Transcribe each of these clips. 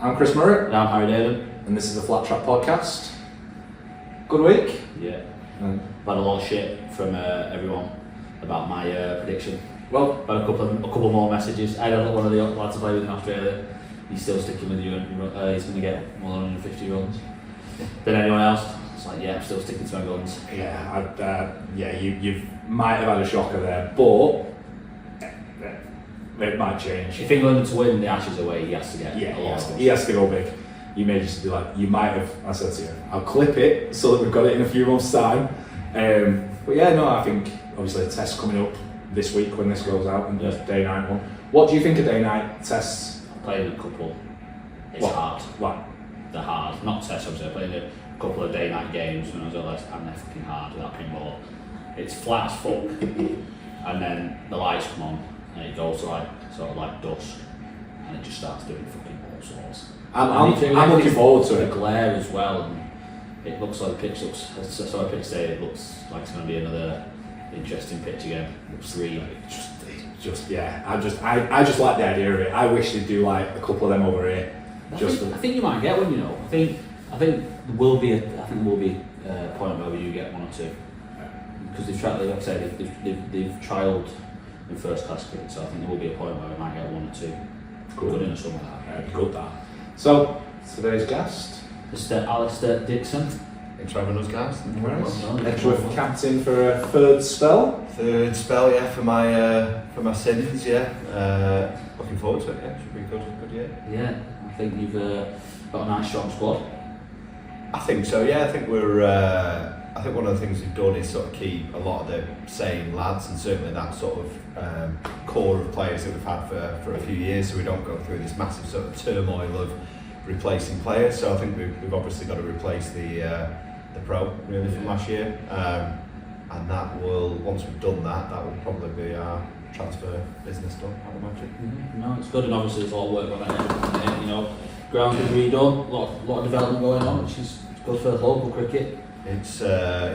I'm 𝗘𝗶𝘁𝗵. And I'm 𝗘𝗵𝘁, And this is the Flat Track Podcast. Good week? Yeah. I've had a lot of shit from everyone about my prediction. Well, I've had a couple more messages. I don't know one of the lads I play with in Australia. He's still sticking with you and he's going to get more than 150 runs than anyone else. It's like, yeah, I'm still sticking to my guns. Yeah, you might have had a shocker there, but it might change. If England are to win the Ashes away, he has to get a lot of runs. He has to go big. You may just be like, you might have, I said to you, I'll clip it so that we've got it in a few months' time. But yeah, no, I think obviously the test coming up this week when this goes out and just day night one. What do you think of day night tests? I played a couple. It's hard. What? They're hard. Not tests, obviously. I played a couple of day night games when I was at Leicester and they're fucking hard with that pinball. It's flat as fuck. And then the lights come on and it goes to like sort of like dusk and it just starts doing fucking all sorts. I'm looking forward to the it. glare as well, and it looks like the pitch looks. So I pitch today. It looks like it's going to be another interesting pitch again. Three. I just like the idea of it. I wish they'd do like a couple of them over here. I think you might get one. You know, I think there will be a point where you get one or two because they've tried. Like I said, they've trialled in first class cricket, so I think there will be a point where we might get one or two. Good in or something like that. Good that. So today's guest, Mr. Ally Dickson. Thanks for having us, guys. Edgworth captain for a third spell. Third spell, yeah, for my sins, yeah. Looking forward to it, yeah. Should be a good year. Yeah, I think you've got a nice strong squad. I think so, yeah. I think I think one of the things we've done is sort of keep a lot of the same lads, and certainly that sort of core of players that we've had for a few years, so we don't go through this massive sort of turmoil of replacing players. So I think we've obviously got to replace the pro really from last year, and that will, once we've done that will probably be our transfer business done, I'd imagine. Mm-hmm. No, it's good, and obviously there's a lot of work on it. You know, ground's been redone, a lot of development going on, which is good for local cricket. It's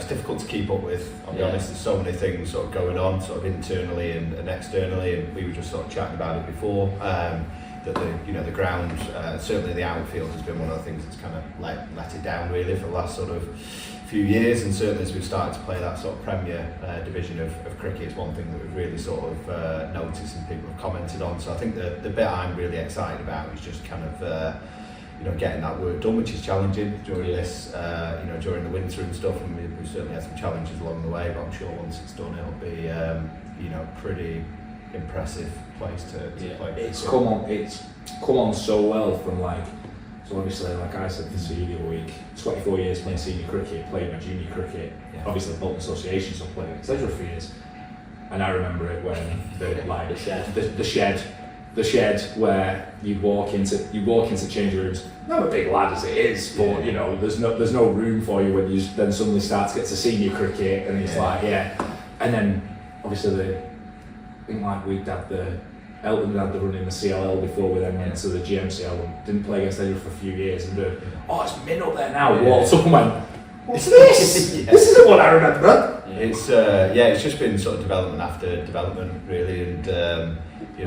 difficult to keep up with. I'll be honest. There's so many things sort of going on, sort of internally and externally, and we were just sort of chatting about it before. That the ground, certainly the outfield, has been one of the things that's kind of let it down really for the last sort of few years, and certainly as we've started to play that sort of Premier division of cricket, it's one thing that we've really sort of noticed and people have commented on. So I think the bit I'm really excited about is just kind of getting that work done, which is challenging during this, during the winter and stuff, and we've certainly had some challenges along the way, but I'm sure once it's done it'll be pretty impressive place to play. It's come on so well from so obviously like I said to you the other week, 24 years playing senior cricket, playing my junior cricket, obviously Bolton Association, so playing at Edgworth for years, and I remember it when the shed where you'd walk into change rooms. Not a big lad as it is, but there's no room for you when you then suddenly start to get to senior cricket, and it's and then obviously I think we'd had Elton had the run in the CLL before we then went to the GMCL and didn't play against Edgworth for a few years, and it's Min up there now. Walked up and went, what's this? This isn't what I remember. It's just been sort of development after development really, and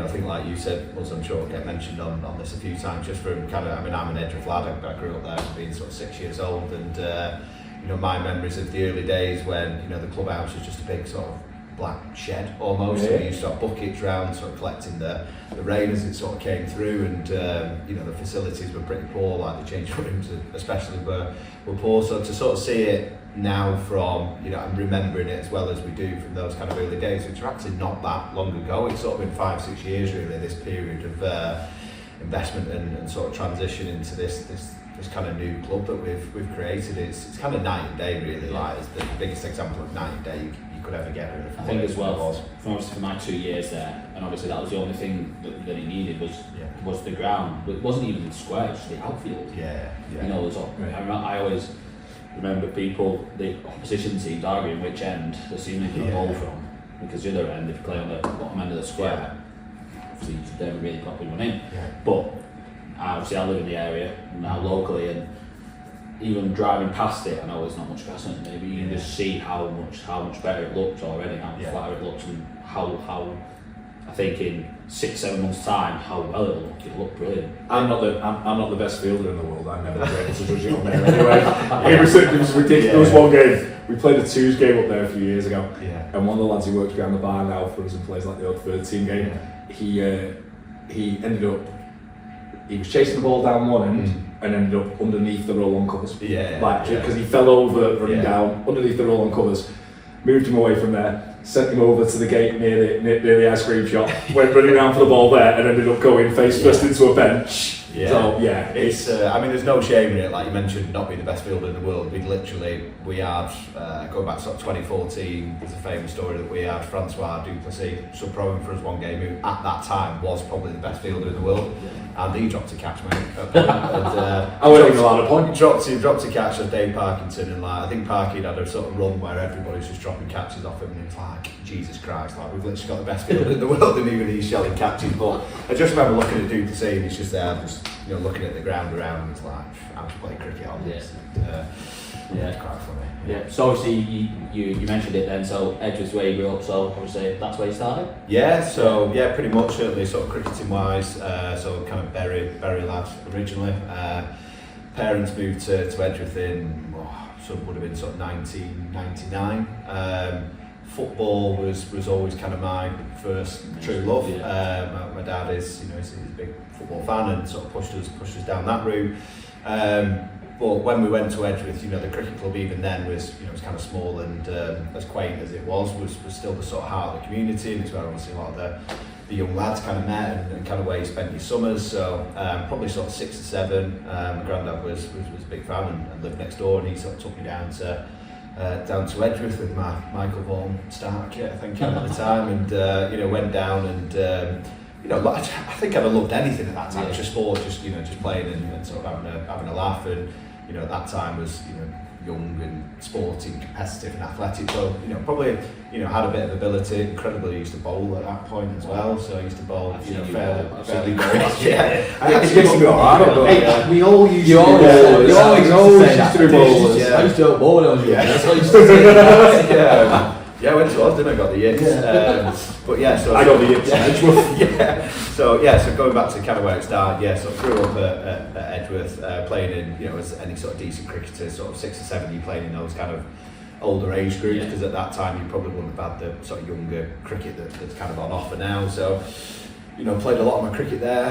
I think like you said, I'm sure will get mentioned on this a few times, just from kind of, I'm an Edgworth lad, I grew up there being sort of 6 years old, and my memories of the early days when the clubhouse was just a big sort of black shed almost, and we used to have buckets round sort of collecting the rain as it sort of came through, and the facilities were pretty poor, like the change rooms especially were poor, so to sort of see it now from, and remembering it as well as we do from those kind of early days, which are actually not that long ago. It's sort of been 5-6 years really, this period of investment and sort of transition into this kind of new club that we've created. It's kind of night and day really, like it's the biggest example of night and day you could ever get. I think as well, for my 2 years there, and obviously that was the only thing that he needed was the ground. It wasn't even the square, it was the outfield. I always remember people, the opposition teams arguing which end the ceiling can bowl from, because the other end, if you play on the bottom end of the square, obviously you don't really properly run in. But obviously I live in the area now locally, and even driving past it, I know there's not much grass on it, maybe you can just see how much better it looks already, how much flatter it looks, and how I think in 6-7 months' time, how well it'll look brilliant. I'm not the best fielder in the world. I'm never able to judge it on there anyway. It was ridiculous. There was one game. We played a twos game up there a few years ago, and one of the lads who works behind the bar now for us and plays like the old third team game. He ended up. He was chasing the ball down one end and ended up underneath the roll-on covers. Because he fell over running down underneath the roll-on covers. Moved him away from there, sent him over to the gate near the ice cream shop, went running around for the ball there and ended up going face first into a bench. So it's I mean, there's no shame in it. Like you mentioned, not being the best fielder in the world. We had going back to sort of 2014. There's a famous story that we had Francois 𝗘𝗶𝘁𝗵𝗍 sub-proing for us one game, who at that time was probably the best fielder in the world, and he dropped a catch, mate. I wasn't even allowed a point. Dropped a catch at 𝗘𝗵𝘁𝗵𝗏, and like I think Parky had a sort of run where everybody's just dropping catches off him, and it's like, Jesus Christ, like we've literally got the best fielder in the world, and even he's shelling catches. But I just remember looking at 𝗘𝗶𝘁𝗵𝗏, and he's just there, just looking at the ground around him. It's like, I'm just playing cricket on this. It's quite funny. Yeah. So obviously you mentioned it then. So Edgworth's where you grew up. So obviously that's where you started. Yeah. So pretty much certainly sort of cricketing wise. So kind of Bury lad originally. Parents moved to Edgworth in so it would have been sort of 1999. Football was always kind of my first true love. My dad is he's a big football fan and sort of pushed us down that route. But when we went to Edgworth, the cricket club even then was was kind of small and as quaint as it was still the sort of heart of the community, and it's where obviously a lot of the young lads kind of met and kind of where you spent your summers. So probably sort of 6 or 7. My granddad was a big fan and lived next door, and he sort of took me down to Edgworth with my Michael Vaughan starter kit, I think, at the time, and went down and I think I'd have loved anything at that time. Just sport, just playing and sort of having a laugh, and at that time was young and sporting, competitive and athletic. So probably had a bit of ability. Incredibly used to bowl at that point as well. So I used to bowl fairly good. It gets to be alright. We all used to used to be bowlers. I used to bowl when I was young. That's what I used to say. I went to Oz, didn't I? Got the yips. But so I got the yips at Edgworth. So going back to kind of where it started, so I grew up at Edgworth, playing in, as any sort of decent cricketer, sort of 6 or 7, you playing in those kind of older age groups, because at that time you probably wouldn't have had the sort of younger cricket that's kind of on offer now. So, played a lot of my cricket there.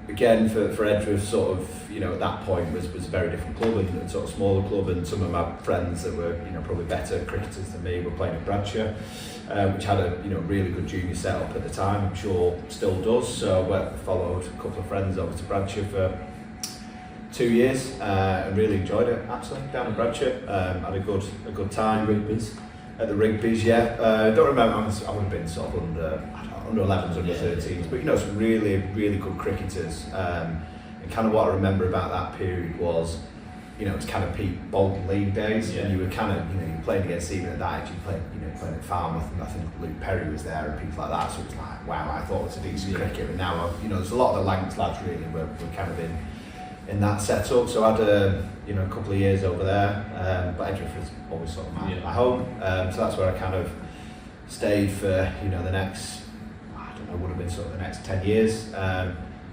Again, for Edgworth, sort of, at that point was a very different club and sort of smaller club, and some of my friends that were, probably better cricketers than me were playing at Bradshaw, which had a, really good junior setup at the time, I'm sure still does. So I followed a couple of friends over to Bradshaw for 2 years and really enjoyed it, absolutely, down at Bradshaw. Had a good time. At the Rigby's, I don't remember, I would have been sort of under 11s, under 13s, but some really, really good cricketers. And kind of what I remember about that period was, it's kind of peak Bolton League days, and you were kind of, you were playing against, even at that age, you playing at 𝗙𝗵𝘁, and I think 𝗘𝗵𝘁 was there and people like that, so it was like, wow, I thought it was a decent cricket, and now, there's a lot of the Lancs lads really were kind of in that setup. So I had a couple of years over there, but Edgworth was always sort of my home. So that's where I kind of stayed for the next, I don't know, would have been sort of the next 10 years.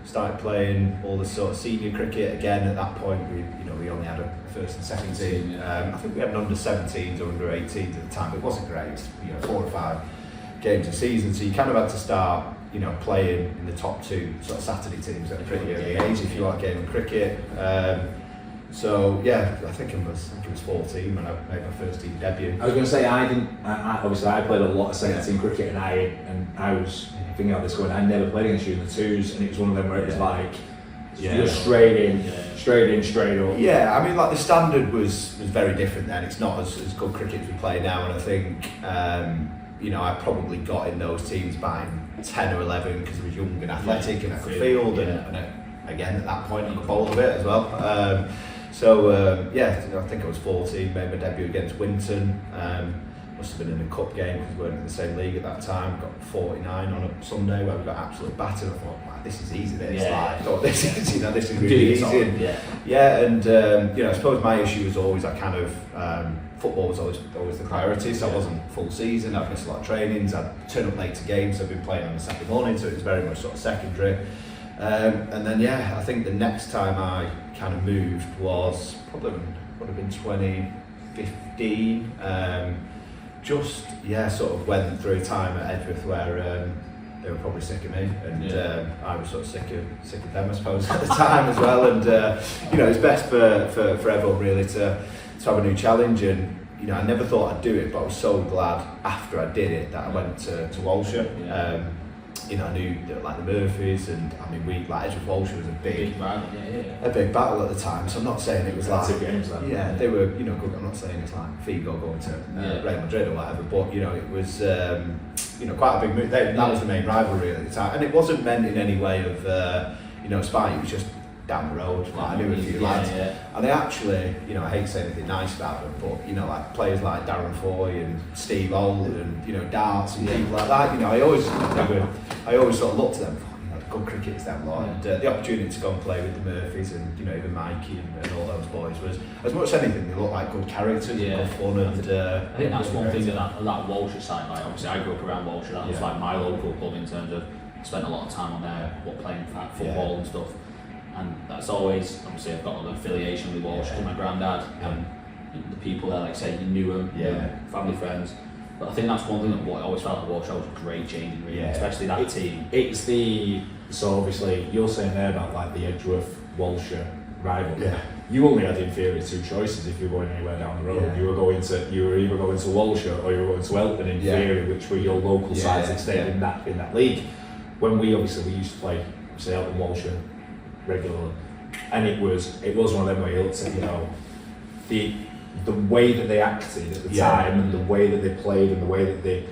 Started playing all the sort of senior cricket again. At that point, we only had a first and second team. I think we had an under 17s or under 18s at the time. It wasn't great. 4 or 5 games a season, so you kind of had to start playing in the top 2 sort of Saturday teams at a pretty early age if you want a game of cricket. So I think it was 14 when I made my first team debut. I was going to say obviously I played a lot of second team cricket, and I was thinking about this going, I never played against you in the 2s, and it was one of them where it was like you're straight in, straight up. Yeah, I mean, like the standard was very different then. It's not as good cricket as we play now, and I think I probably got in those teams by 10 or 11 because I was young and athletic and I could field, and again at that point I could bowl a bit as well. I think I was 14, made my debut against Winton. must have been in a cup game because we weren't in the same league at that time. Got 49 on a Sunday where we got absolutely battered. I thought, wow, this is easy. This I thought this is this is really easy. And, and I suppose my issue was always that kind of football was always the priority. So I wasn't full season. I've missed a lot of trainings. I'd turn up late to games. So I've been playing on a Saturday morning, so it was very much sort of secondary. And then I think the next time I kind of moved was probably would have been 2015. Sort of went through a time at Edgworth where they were probably sick of me, and I was sort of sick of them, I suppose, at the time as well. And it's best for everyone really to have a new challenge. And I never thought I'd do it, but I was so glad after I did it that I went to Walshaw. I knew like the Murphys, and I mean Edgworth Walshaw was a big battle at the time. So I'm not saying it was like games, they were good. I'm not saying it's like Figo going to Real Madrid or whatever, but it was quite a big move. That was the main rivalry at the time, and it wasn't meant in any way of spite. It was just down the road. Like, I knew a few lads, and they actually, I hate saying anything nice about them, but like players like Darren Foy and 𝗘𝗶𝘁𝗵 and Darts and people like that. I always sort of looked at them. Good cricket is them lot, and the opportunity to go and play with the Murphys and even Mikey and all those boys was, as much as anything, they looked like good characters and good fun. And I think that's one thing that Walshaw side. Like obviously, I grew up around Walshaw. That was like my local club in terms of spent a lot of time on there, playing football and stuff. And that's always, obviously, I've got an affiliation with Walshaw to my granddad, and the people there, like say, you knew them, family friends. But I think that's one thing that I always felt like Walshaw was a great changing room, especially that team. So obviously, you're saying there about like the Edgworth-Walshaw rivalry. Yeah. You only had inferior two choices if you were going anywhere down the road. Yeah. You were either going to Walshaw or you were going to 𝗘𝗵𝘁 inferior, which were your local sides that stayed in that league. When we used to play, say, out in Walshaw regularly, and it was one of them where you looked at the way that they acted at the time, and the way that they played, and the way that they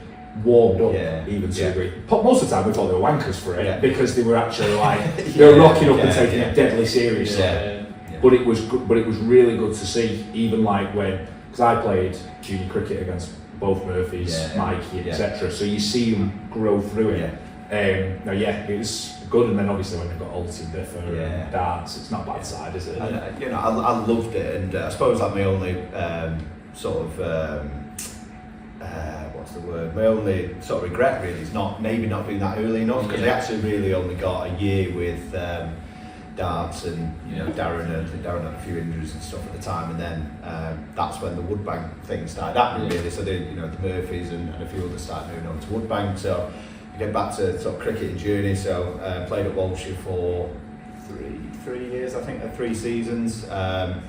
warmed up, even to a degree. Most of the time we thought they were wankers for it, because they were actually like they were rocking up and taking it deadly seriously. But it was really good to see, even like because I played junior cricket against both Murphys, Mikey, etc. So you see them grow through it. It was good, and then obviously when they've got 𝗘𝗶𝘁𝗵 and Darts, it's not bad side, is it? I loved it, and I suppose like my only my only sort of regret really is not being that early enough, because they actually really only got a year with Darts and Darren. I think Darren had a few injuries and stuff at the time, and then that's when the Woodbank thing started happening really. So the Murphys and a few others started moving on to Woodbank. So get back to sort of cricketing journey. So played at Walshaw for 3 years, I think, 3 seasons, and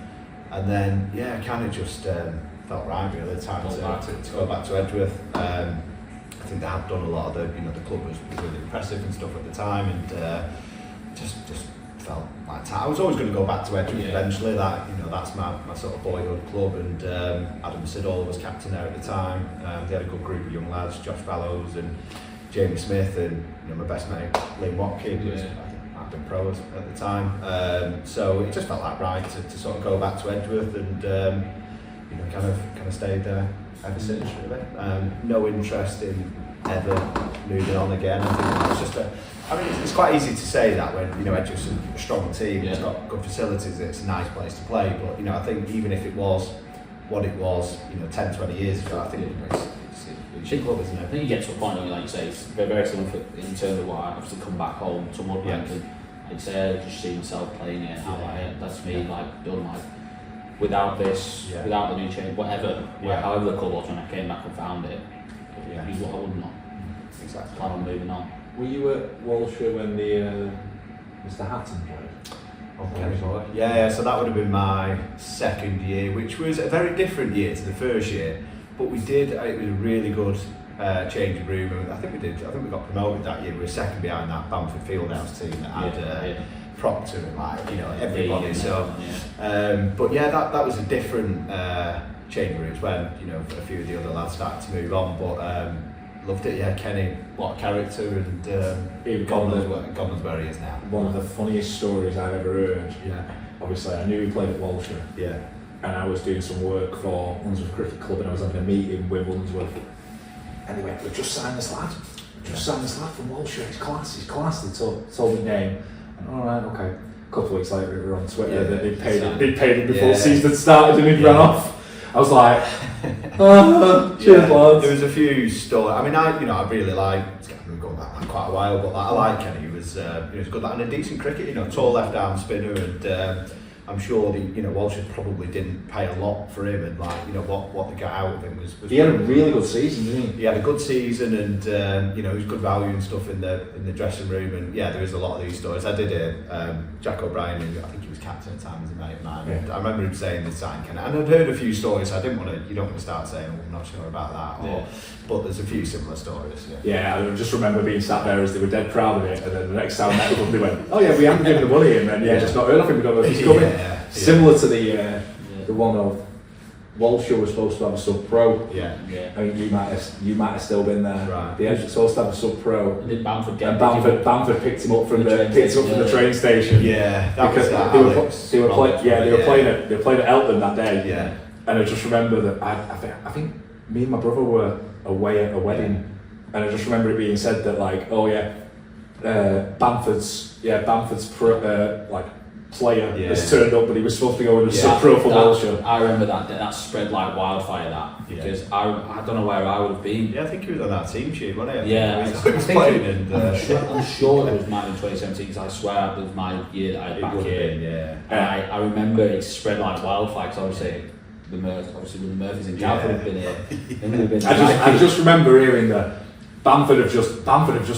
then kind of just felt right really. Time to go back to Edgworth. I think they had done a lot of the club was really impressive and stuff at the time, and just felt like time. I was always going to go back to Edgworth eventually. That's my sort of boyhood club, and 𝗵𝗇𝗫 was captain there at the time. They had a good group of young lads, Josh Fallows and Jamie Smith, and my best mate 𝗘𝗵𝘁𝗵𝗆 was I'd been pro at the time. So it just felt like right to sort of go back to Edgworth, and kind of stayed there ever since really. No interest in ever moving on again. I think it's just it's quite easy to say that when Edgworth's a strong team, it's got good facilities, it's a nice place to play. But I think even if it was what it was, 10, 20 years ago, I think it's big club, isn't it? I think you get to a point, like you say, it's very similar in terms of what I have to come back home to Woodbank, and I'd say I just see myself playing it, and that's me done without this, without the new change, however the club was when I came back and found it. I would not plan on moving on. Were you at Walshaw when the Mr. Hatton played? So that would have been my second year, which was a very different year to the first year. But we did. It was a really good changing room. I think we got promoted that year. We were second behind that Bamford Fieldhouse team that had Proctor and everybody. So, but that was a different changing rooms when a few of the other lads started to move on. But loved it. Kenny, what a character, and God knows where he is now. One of the funniest stories I've ever heard. Obviously, I knew he played at Walshaw. and I was doing some work for Wandsworth Cricket Club, and I was having a meeting with Wandsworth. And they went, "We've just signed this lad. From Walshaw. He's class. They told me name. And all right, okay. A couple of weeks later, we were on Twitter that they'd paid him before the season had started, and he'd run off. I was like, cheers, lads. There was a few stories. I mean, I really like. We're going back quite a while, but I like Kenny. He was good lad and a decent cricket. Tall left arm spinner, and I'm sure Walshaw probably didn't pay a lot for him, and what they got out of him was he had a really good season, didn't he? He had a good season, and he was good value and stuff in the dressing room, and there is a lot of these stories. I did 𝗘𝗶𝘁𝗵𝘁, who I think he was captain at the time, as a mate of mine. Yeah. I remember him saying the sign, and I'd heard a few stories. So I didn't want to. You don't want to start saying, "I'm not sure about that," but there's a few similar stories. Yeah, I just remember being sat there as they were dead proud of it, and then the next time I met them, they went, "Oh yeah, we haven't given the money," and then just not heard of him. We don't know if he's coming. Similar to the one of Walshaw was supposed to have a sub-pro. Yeah. I mean, you might have still been there. Right. They were supposed to have a sub-pro. And did Bamford get And Bamford picked him up from the train station. Yeah, that because was they were playing at 𝗘𝗶𝘁𝗵𝘃 that day. Yeah. And I just remember that I think me and my brother were away at a wedding, and I just remember it being said that Bamford's player has turned up, but he was supposed to go in a sub-pro for Walshaw. I remember that spread like wildfire, because I don't know where I would have been. Yeah, I think he was on that team sheet, wasn't he? Yeah, he was playing. I'm sure it was mine in 2017, because I swear it was my year that I had back here. And I remember it spread like wildfire, because obviously when the Murphys in Cal would have been here. I just remember hearing that Bamford have just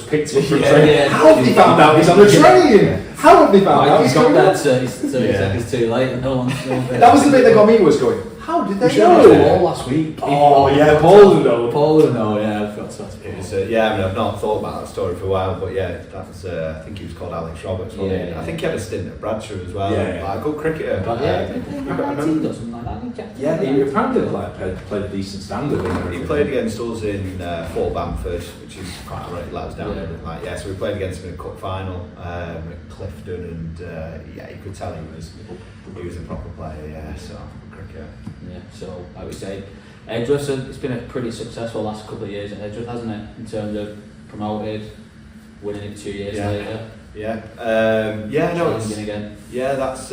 picked him up from train. Yeah. How have they found out he's on the train? How have they found out he's coming up? It's too late, and no one's That was the bit that got me, was going, how did they know? all last week. Oh yeah, Paul would know. Yeah, I forgot to ask. I mean, I've not thought about that story for a while, but that was, I think he was called 𝗖𝗵𝘁, wasn't he? I think he had a stint at Bradshaw as well. Like a good cricketer. He apparently played a decent standard. He played against us in Fort Bamford, which is quite right, let us down. So we played against him in a cup final at Clifton, and you could tell he was a proper player. So cricket. Yeah, so I would say Edgworth, it's been a pretty successful last couple of years at Edgworth, hasn't it? In terms of promoted, winning it 2 years later. Again. Yeah, that's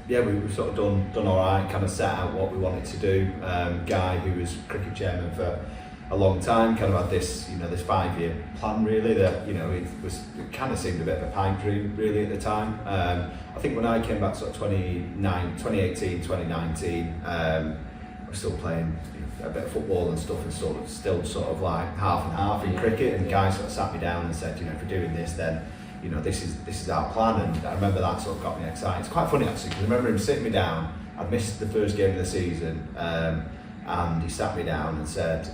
we've sort of done all right. Kind of set out what we wanted to do. Guy, who was cricket chairman for a long time, kind of had this 5-year plan really. That it kind of seemed a bit of a pipe dream really at the time. I think when I came back sort of 2018, 2019, I was still playing a bit of football and stuff, and still sort of like half and half in cricket. And guys sort of sat me down and said, if we're doing this, then this is our plan. And I remember that sort of got me excited. It's quite funny actually, because I remember him sitting me down. I'd missed the first game of the season, and he sat me down and said,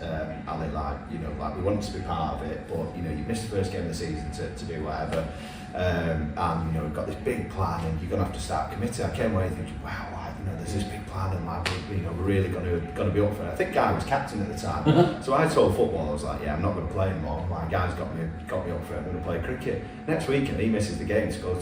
"Ali, we want to be part of it, but you missed the first game of the season to do whatever, and we've got this big plan, and you're gonna have to start committing." I came away thinking, wow, there's this big plan, and we're really gonna be up for it. I think Guy was captain at the time, so I told football, I was like, I'm not going to play anymore. My Guy's got me up for it. I'm going to play cricket. Next weekend he misses the game to go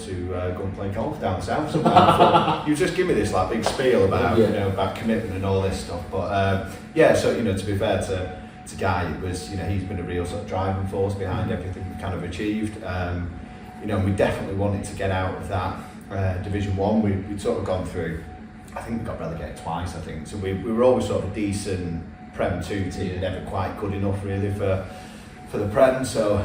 and play golf down south somewhere. You just give me this big spiel about about commitment and all this stuff. But to be fair to Guy, it was he's been a real sort of driving force behind everything we've kind of achieved. We definitely wanted to get out of that Division 1. We'd sort of gone through. I think we got relegated twice, so we were always sort of a decent Prem 2 team, never quite good enough really for the Prem. So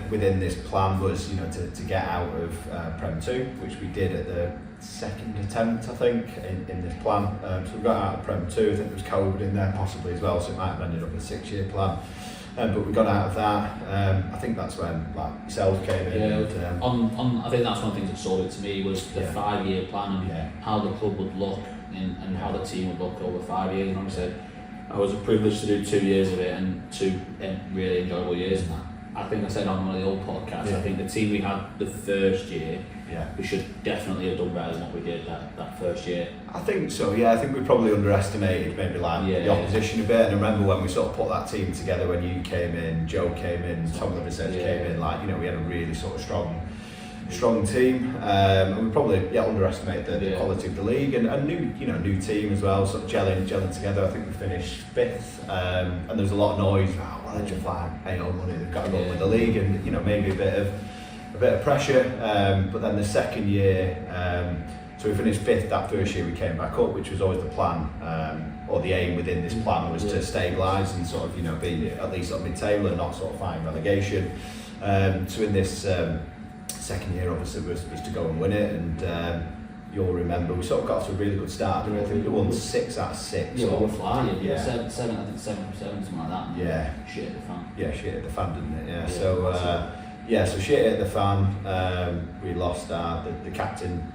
within this plan was to get out of Prem 2, which we did at the second attempt, I think, in this plan. So we got out of Prem 2. I think there was COVID in there possibly as well, so it might have ended up a 6-year plan. But we got out of that. I think that's when yourself came in. I think that's one of the things that sold it to me, was the 5-year plan, and how the club would look and how the team would look over 5 years. And obviously, I was privileged to do 2 years of it, and 2 really enjoyable years. And I think I said on one of the old podcasts, I think the team we had the first year, we should definitely have done better than what we did that first year. I think so, I think we probably underestimated maybe the opposition a bit. And I remember when we sort of put that team together, when you came in, Joe came in, Tom Rodgers came in, we had a really sort of strong strong team, and we probably underestimate the quality of the league and new team as well, sort of gelling together. I think we finished 5th, and there was a lot of noise. Well, they're just like paying all money, they've got to go with the league, and maybe a bit of pressure. But then the second year, so we finished 5th. That first year we came back up, which was always the plan, or the aim within this plan was to stabilise and sort of be at least sort of mid-table and not sort of fighting relegation. So in this second year, obviously, was to go and win it, and you'll remember we sort of got to a really good start. I think we won 6 out of 6. Yeah, we were flying. Yeah, 7, I think 7 from 7, something like that. Yeah. Shit at the fan. Yeah, shit at the fan, didn't it? Yeah. So shit at the fan. We lost the captain.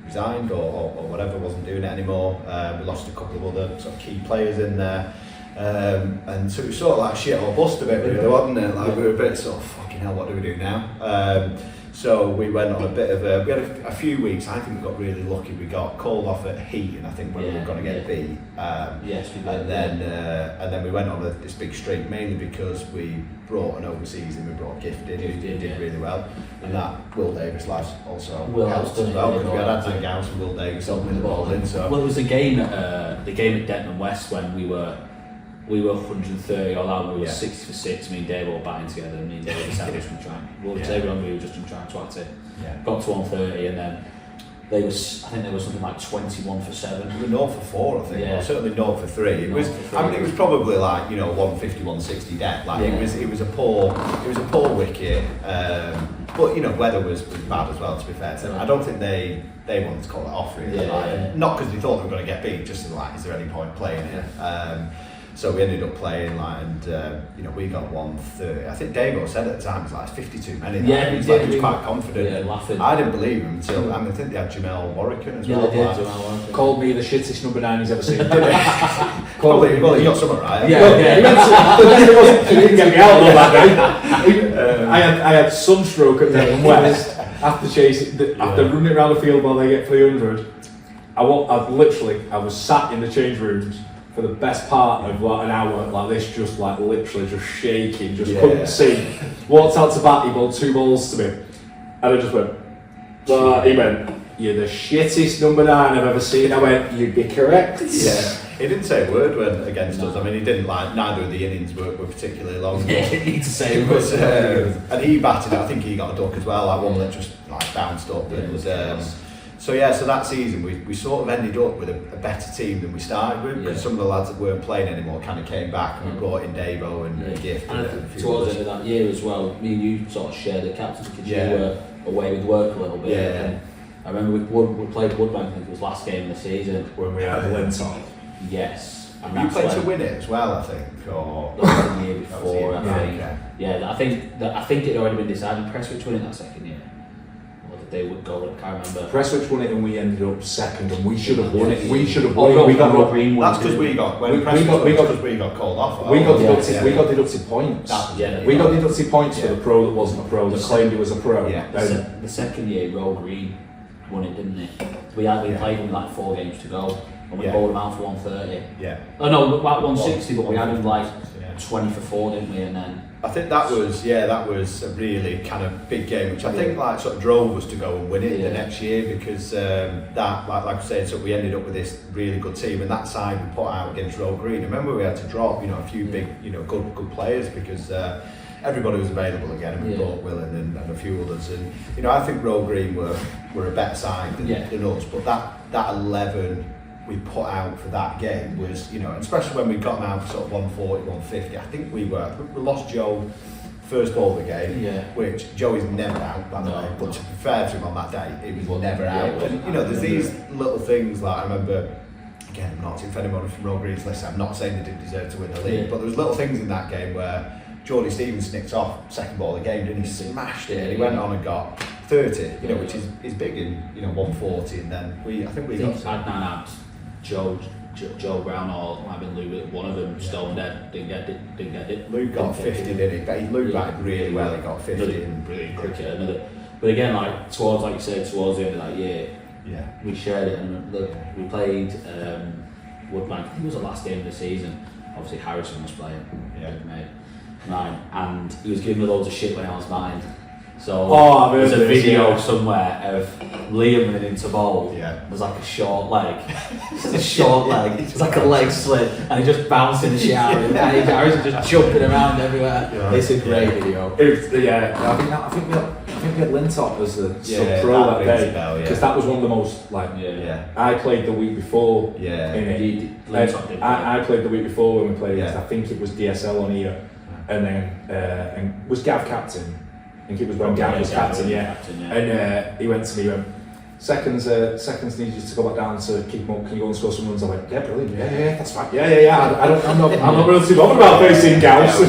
Resigned or whatever, wasn't doing it anymore. We lost a couple of other sort of key players in there, and so it was sort of like shit or bust a bit, really, wasn't it? Like we were a bit sort of fucking hell, what do we do now? So we went on a bit of we had a few weeks. I think we got really lucky. We got called off at Heat, and I think when we were going to get B. Yes, we did. And then we went on this big streak, mainly because we brought an overseas and we brought Gifted, who did really well, and that Will Davis lads also helped as well, because we had Anthony Gowns and Will Davis helping the ball in. So well, it was the game at Denton West when we were 130 all out, we were 6 for 6, me and Dave all batting together, and me and Dave decided we were just going to try and twat it. Got to 130, and then I think they were something like 21 for 7. We were 0 for 4, I think. Well, certainly 0 for 3. It was probably like 150, 160 dead. Like it was a poor wicket. But weather was bad as well. To be fair to them, I don't think they wanted to call it off really. Not because they thought they were going to get beat, just like, is there any point playing it? So we ended up playing and we got 130. I think Dave said at the time, it's 52 men. He was quite confident. Yeah, laughing. I didn't believe him until I think they had 𝗘𝗵𝘁𝗶𝘀𝗵 as well. Yeah, they did. Called me the shittest number 9 he's ever seen. Well, he got something right. He didn't get me out of that day. I had sunstroke at Devon West after running around the field while they get 300. I was sat in the change rooms for the best part of like an hour like this, just like literally just shaking, couldn't see. Walked out to bat, he bowled 2 balls to me, and I just went, he went, "You're the shittest number 9 I've ever seen." I went, "You'd be correct." Yeah. He didn't say a word against us. I mean, he didn't neither of the innings were particularly long. He didn't need to say a word. And he batted, I think he got a duck as well, like one that just bounced up. It was, so that season we sort of ended up with a better team than we started with, because some of the lads that weren't playing anymore kind of came back, and we brought in Davo and Gift. And a few towards the end of that year as well, me and you sort of shared the captaincy because you were away with work a little bit. Yeah. I remember we played Woodbank, I think it was last game of the season. When we had Linton. Yes. And you played to win it as well, I think, or the year before. I think. Okay. Yeah, I think it had already been decided. Prestwich won it that second year. They would go, I can't remember. Prestwich won it and we ended up second, and we should have won it. We should have won it. We got Rob Green. That's because we got called off. We got deducted points. We got deducted points for the pro that wasn't a pro, that claimed he was a pro. Yeah. The second year, Rob Green won it, didn't he? We played him like 4 games to go, and we bowled him out for 130. Yeah. Oh no, about 160, but we had him like 20 for 4, didn't we? And then I think that was a really kind of big game, which I think sort of drove us to go and win it the next year, because that like I said, so we ended up with this really good team, and that side we put out against Royal Green. I remember we had to drop a few big good players, because everybody was available again, and we brought Willen and a few others, and I think Royal Green were a better side than us, but that 11 we put out for that game was, especially when we got them out for sort of 140, 150. I think we lost Joe first ball of the game, which Joey's never out, by the way, but to be fair to him on that day, he was never out. And there's these little things, like I remember, again, I'm not, if anyone from Royal Green's list, I'm not saying they didn't deserve to win the league, but there was little things in that game where Geordie Stevens nicked off second ball of the game, didn't he? Smashed it, and he went on and got 30, which is big in 140, and then I think we got Adnan out. Joe Brown or might have been Lou, one of them stone dead, didn't get it. Lou got 50, didn't he? But Lou batted really well, he got 50. Brilliant cricket, but again, like you said, towards the end of that year, we shared it, and we played Woodbank. I think it was the last game of the season. Obviously Harrison was playing, mate, right, and he was giving me loads of shit when I was batting. So there's a video somewhere of Liam running into ball. Yeah. There's like a short leg. It's a short leg. It's like a leg slip, and he just bouncing the shower. And Harry's just jumping around everywhere. Yeah. It's a great video. I think we had Lintop as the sub pro that day because that was one of the most like. I played the week before. I played the week before when we played against. I think it was DSL on here, and then and was Gav captain. I think it was when Gav was captain, and he went to me, he went, seconds need you to go back down to keep him up, can you go and score some runs? I'm like, yeah, brilliant, yeah, that's fine, I'm not really too bothered about facing Gauss.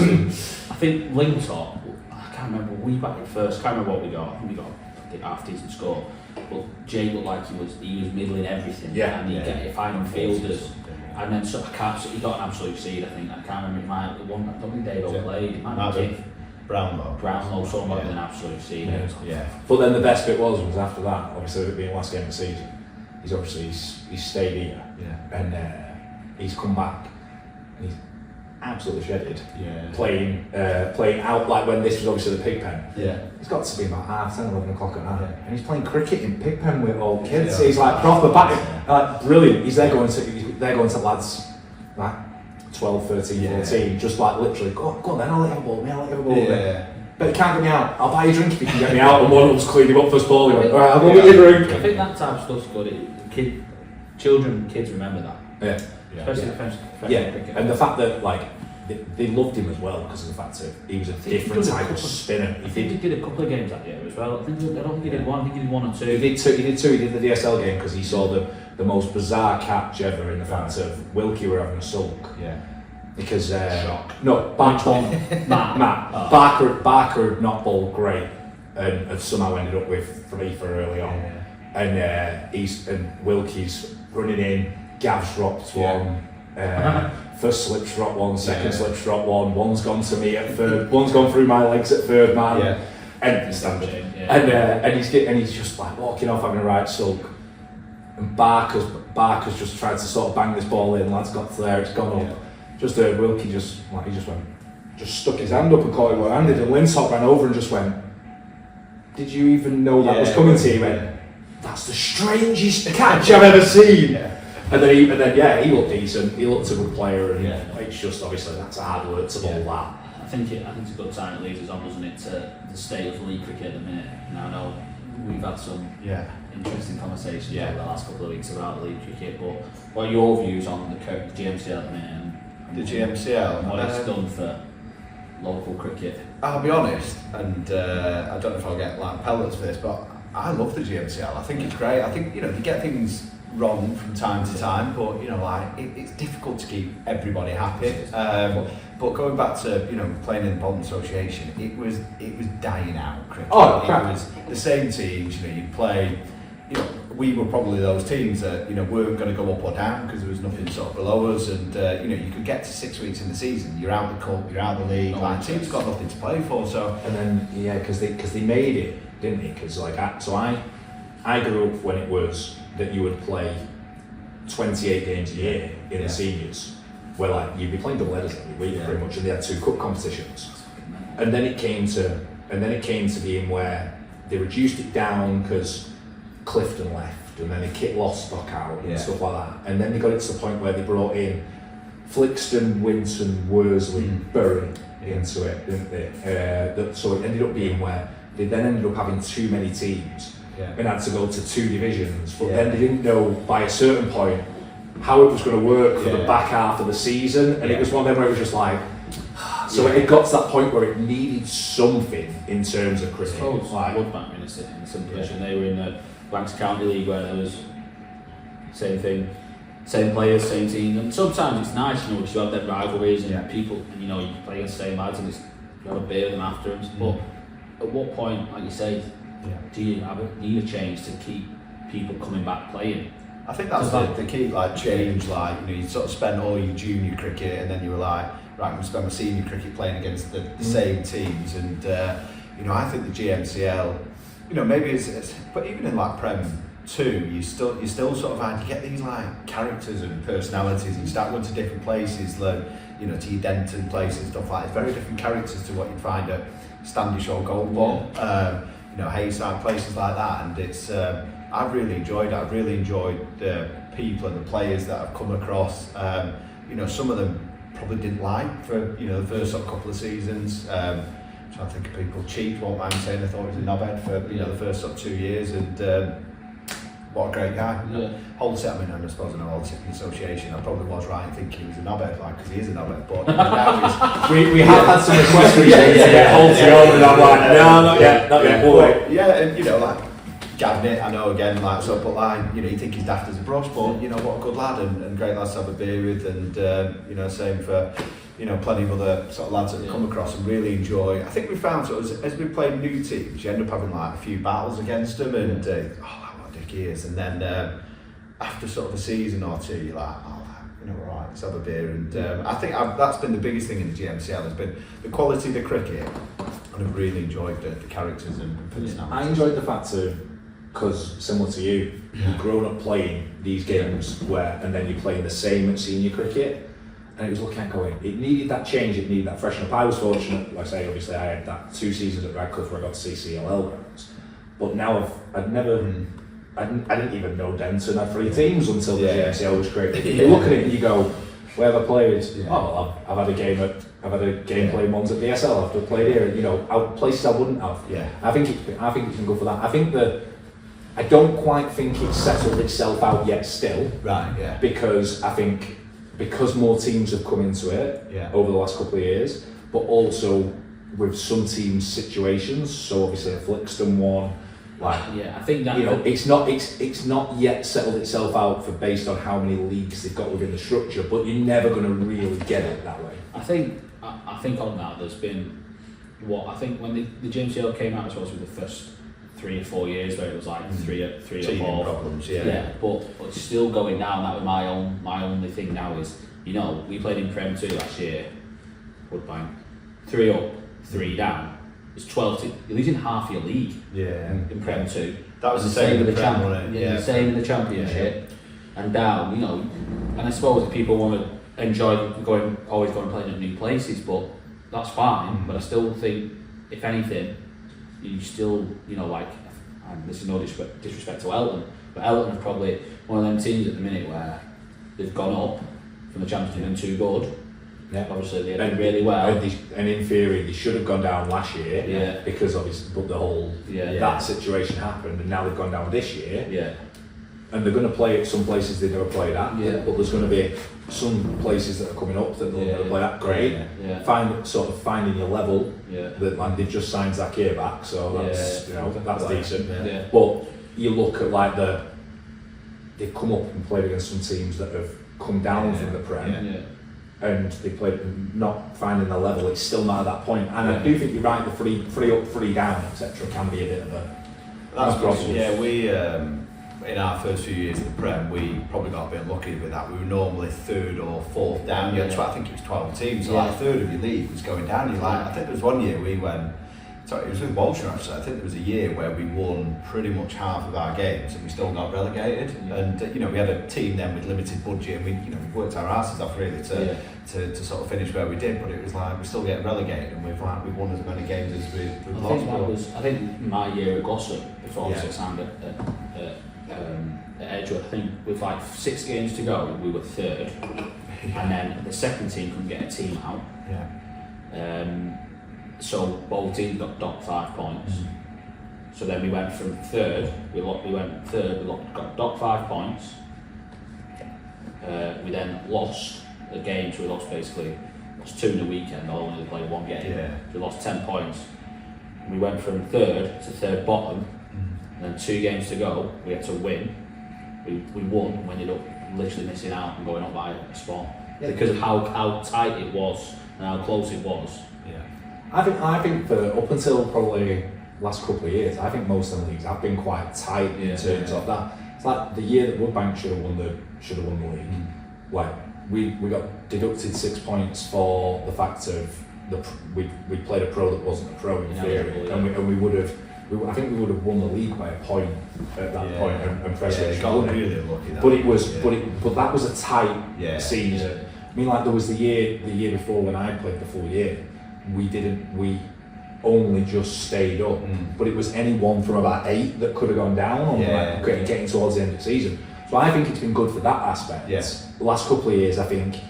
I think Lintop, I can't remember, we batted first, can't remember what we got, we got I think half decent score, but Jay looked like he was middling everything, and he get final fielders, and then he got an absolute seed, I think, I can't remember, I don't think Dave played, it might be Brownlow, someone with an absolute seed. But then the best bit was after that, obviously it being last game of the season, he's stayed here, and he's come back, and he's absolutely shredded, playing out like when this was obviously the pig pen. He's got to be about 10:30, 11 o'clock at night, and he's playing cricket in pig pen with all kids. So he's like proper back, like brilliant. He's there going to lads like 12, 13, 14, just like literally, go on then, I'll let you have a ball, But you can't get me out, I'll buy you a drink if you can get me out, and one of them's cleaned him up first ball, he went, alright, I'll go get you a drink. I think that type of stuff's good, kids remember that. Especially French cricket. And the fact that like, they loved him as well because of the fact that he was a different type of spinner. He did a couple of games that year as well, I don't think he did one, I think he did one or two. He did two, he did the DSL game because he saw the most bizarre catch ever in the fact of 𝗘𝗏𝘁 were having a sulk. Because Matt Barker had not bowled great and had somehow ended up with 3 for early on, and 𝗘𝗏𝘁's running in, Gav's dropped one, first slip's dropped one, second slip's dropped one, one's gone to me at third, one's gone through my legs at third man, and he's just like walking off having a right sulk, and Barker's just tried to sort of bang this ball in, lads got to there, it's gone up. Just heard 𝗘𝗏𝘁 just stuck his hand up and caught it one-handed, and Lintop ran over and just went, did you even know that was coming to you? He went, that's the strangest catch I've ever seen. And then he looked decent, he looked a good player, and it's just obviously that's hard work to bowl that. I think it's a good time it leads us on, doesn't it, to the state of league cricket at the minute. Now I know we've had some interesting conversations over the last couple of weeks about league cricket, but what are your views on the GMCL at the minute? The GMCL and what it's done for local cricket? I'll be honest, and I don't know if I'll get like pellets for this, but I love the GMCL. I think it's great. I think you get things wrong from time to time, but it's difficult to keep everybody happy. But going back to playing in the Bolton Association, it was dying out cricket. Oh, crap. It was the same teams. You'd play. We were probably those teams that weren't going to go up or down because there was nothing sort of below us, and you could get to 6 weeks in the season, you're out the cup, you're out the league, teams got nothing to play for. So and then because they made it, didn't they? Because I grew up when it was that you would play 28 games a year in the seniors, where you'd be playing double headers every week pretty much, and they had 2 cup competitions, and then it came to being where they reduced it down because Clifton left, and then they kicked Lostock out and stuff like that, and then they got it to the point where they brought in Flixton, Winton, Worsley, Bury into it, didn't they? So it ended up being where they then ended up having too many teams and had to go to 2 divisions, but then they didn't know by a certain point how it was going to work for the back half of the season, and it was one of them where it was just like, so it got to that point where it needed something in terms of cricket. Woodbank in a similar position. They were in the Lancs County League where there was same thing, same players, same team, and sometimes it's nice, because you have them rivalries and people, and you play against the same lads and you have a beer with them after them. But at what point, like you say, do you need a change to keep people coming back playing? I think that's the key, change. You sort of spend all your junior cricket, and then you were like, right, I'm going to spend my senior cricket playing against the same teams, and I think the GMCL. Maybe it's but even in Prem 2, you still sort of you get these like characters and personalities, and you start going to different places, like, you know, to your Denton place and stuff like that. It's very different characters to what you'd find at Standish or Goldball, you know, Hayside, places like that. And it's I've really enjoyed it. I've really enjoyed the people and the players that I've come across. You know, some of them probably didn't like for, you know, the first sort of couple of seasons. So I think of people, Cheap won't mind saying I thought he was a knobhead for, you know, the first sort of 2 years, and what a great guy. Yeah. 𝗘𝗶𝘁, I suppose in an old tipping association, I probably was right in thinking he was a knobhead, like, because he is a knobhead, but you know, now we have had some requests recently to get 𝗘𝗶𝘁 over, and I'm like, no, not yet, we'll wait. Yeah, and you know, like, Gavin, I know again, like, so, but like, you know, you think he's daft as a brush, but you know, what a good lad, and great lads to have a beer with, and you know, same for, you know, plenty of other sort of lads that have come across and really enjoy. I think we found sort of, as we play new teams, you end up having like a few battles against them, and what a dick he is, and then after sort of a season or two, you're like, you know, all right, let's have a beer. And I think that's been the biggest thing in the GMCL, has been the quality of the cricket, and I've really enjoyed the characters and personalities. I enjoyed the fact of, because similar to you, you've grown up playing these games and then you're playing the same at senior cricket, and it was looking at going, it needed that change, it needed that freshen up. I was fortunate, like I say, obviously I had that 2 seasons at Radcliffe where I got to see CLL rounds, but now I didn't even know Denton had 3 teams until the GMCL was created. You look at it and you go, where have I played? Oh, well, I've had a game playing ones at BSL after I played here, you know, places I wouldn't have. Yeah. I think it's been good for that. I don't quite think it's settled itself out yet still. Right, yeah. Because I think, because more teams have come into it over the last couple of years, but also with some teams' situations, so obviously a Flixton one, like, I think that, you know, it's not yet settled itself out for based on how many leagues they've got within the structure, but you're never going to really get it that way. I think on that there's been, I think when the GMCL came out, I suppose with the first 3 or 4 years where it was like 3 or 4 problems, but it's still going down. That was my only thing now is, you know, we played in Prem 2 last year, Woodbine, 3 up, 3 down. It's 12 teams. You're losing half your league in Prem 2. That was the same in the Prem, wasn't it? The same in the Championship, and down, you know. And I suppose if people want to enjoy always going playing at new places, but that's fine. But I still think, if anything, you still, you know, like, and this is no disrespect to Elton, but Elton are probably one of them teams at the minute where they've gone up from the Championship and too good. Yeah. Obviously they did really well. And in theory they should have gone down last year because obviously but the whole that situation happened, and now they've gone down this year. Yeah. And they're going to play at some places they've never played at. Yeah. But there's going to be some places that are coming up that they'll never play at. Great. Yeah. Finding your level. Yeah. That, like, they've just signed 𝗘𝗶𝘁𝗵 back, so that's that's decent. Yeah. But you look at like they've come up and played against some teams that have come down from the Prem. Yeah. And they played not finding the level. It's still not at that point. And I do think you're right. The free up, free down, etc. can be a bit of a. That's possible. Yeah, we in our first few years in the Prem, we probably got a bit lucky with that. We were normally 3rd or 4th down. You had I think it was 12 teams, so like 1/3 of your league was going down. You're like, I think there was one year we went. Sorry, it was with Walshaw actually. I think there was a year where we won pretty much half of our games and we still got relegated. And you know, we had a team then with limited budget, and we worked our asses off really to sort of finish where we did. But it was like we still get relegated, and we've won as many games as we've lost. I think my year at Gossip before I signed at Edgworth, I think with like 6 games to go, we were 3rd, and then the second team couldn't get a team out. So both teams got docked 5 points. So then we went from 3rd, we got docked 5 points. We then lost a game, so we lost 2 in the weekend, all only played 1 game. So we lost 10 points. We went from 3rd to 3rd bottom, and then 2 games to go, we had to win. We won, and we ended up literally missing out and going up by a spot because of how tight it was and how close it was. I think for up until probably last couple of years, I think most of the leagues have been quite tight in terms of that. It's like the year that Woodbank should have won the league. Like we got deducted 6 points for the fact of we played a pro that wasn't a pro in theory, and we would have I think we would have won the league by a point at that point, and Prescott got really lucky. But it was, but that was a tight season. Yeah. I mean, like there was the year before when I played the full year, we only just stayed up, but it was any one from about 8 that could have gone down on getting towards the end of the season. So I think it's been good for that aspect. The last couple of years, I think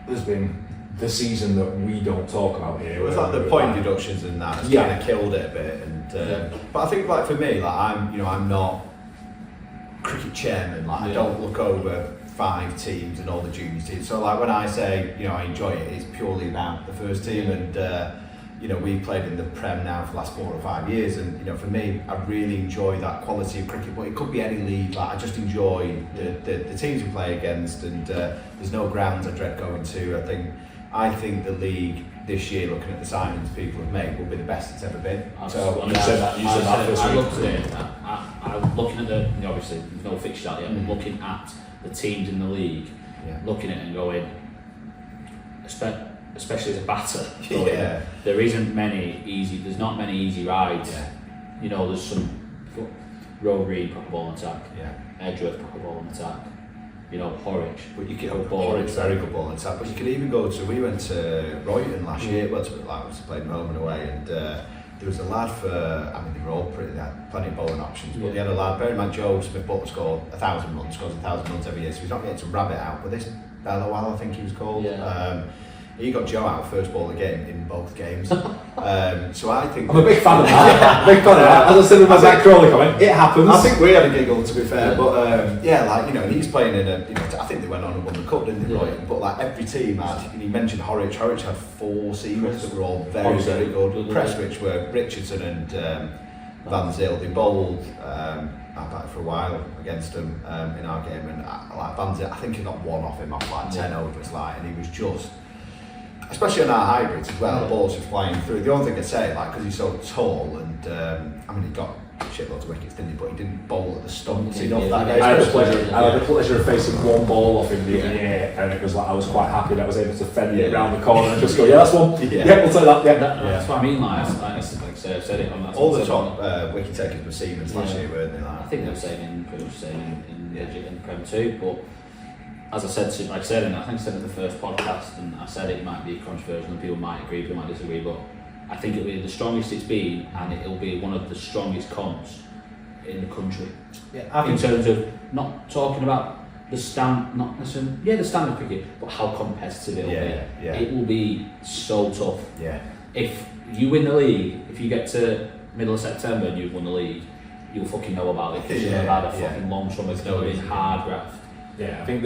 there's been the season that we don't talk about here. It was like the point deductions and that has kind of killed it a bit. And but I think like for me, like I'm not cricket chairman. Like I don't look over 5 teams and all the junior teams. So like when I say I enjoy it, it's purely about the first team. And we played in the Prem now for the last 4 or 5 years, and for me, I really enjoy that quality of cricket. But it could be any league. Like I just enjoy the teams we play against, and there's no grounds I dread going to. I think the league this year, looking at the signings people have made, will be the best it's ever been. So you said that first week. I looked at it. I'm looking at the obviously there's no fixture out yet. I'm looking at the teams in the league, looking at it and going, especially as a batter, there isn't many easy. There's not many easy rides. There's some Roe Green proper ball attack, Edgworth proper ball attack. Horwich. But you could Horwich, very good ball attack. But you could even go to. We went to Royton last year. Well, to played home and away, and there was a lad for. I mean, they were all pretty. They had plenty of bowling options, but they had a lad. Bear in mind, 𝗘𝗶𝘁𝗵𝘁 scored 1,000 runs, scores 1,000 runs every year, so he's not getting to rabbit out. But this 𝗘𝗶𝘁𝗵𝘁, I think he was called. He got Joe out first ball of the game in both games. So I think I'm a big fan of that. Big fan of that. As I said with my Zach Crawley comment, it happens. I think we had a giggle, to be fair, but and he's playing in a. I think they went on and won the cup, didn't they? Right? But like every team had. And he mentioned Horwich. Horwich had 4 seamers that were all very, very good. Prestwich were Richardson and Van Zyl. They bowled. I batted for a while against them in our game, and like Van Zyl, I think he got 1 off him off like 10 overs, and he was just. Especially on our hybrids as well, balls just flying through. The only thing I'd say, because he's so tall, and he got shitloads of wickets, didn't he? But he didn't bowl at the stumps enough that day. I had the pleasure of facing 1 ball off him the other year, and it was like I was quite happy that I was able to fend it around the corner and just go, that's one. We'll take that. That's what I mean. Like I said it on that. All the top wicket takers were Siemens last year, weren't they? I think they were saying pretty much saying in the Prem too, but. As I said, and I think I said in the first podcast, and I said it might be controversial and people might agree, people might disagree, but I think it'll be the strongest it's been, and it'll be one of the strongest comps in the country. In terms of not talking about the not necessarily, the standard cricket, but how competitive it'll be. It will be so tough. If you win the league, if you get to middle of September and you've won the league, you'll fucking know about it because you've had a fucking long summer, it's going to be hard graft. I think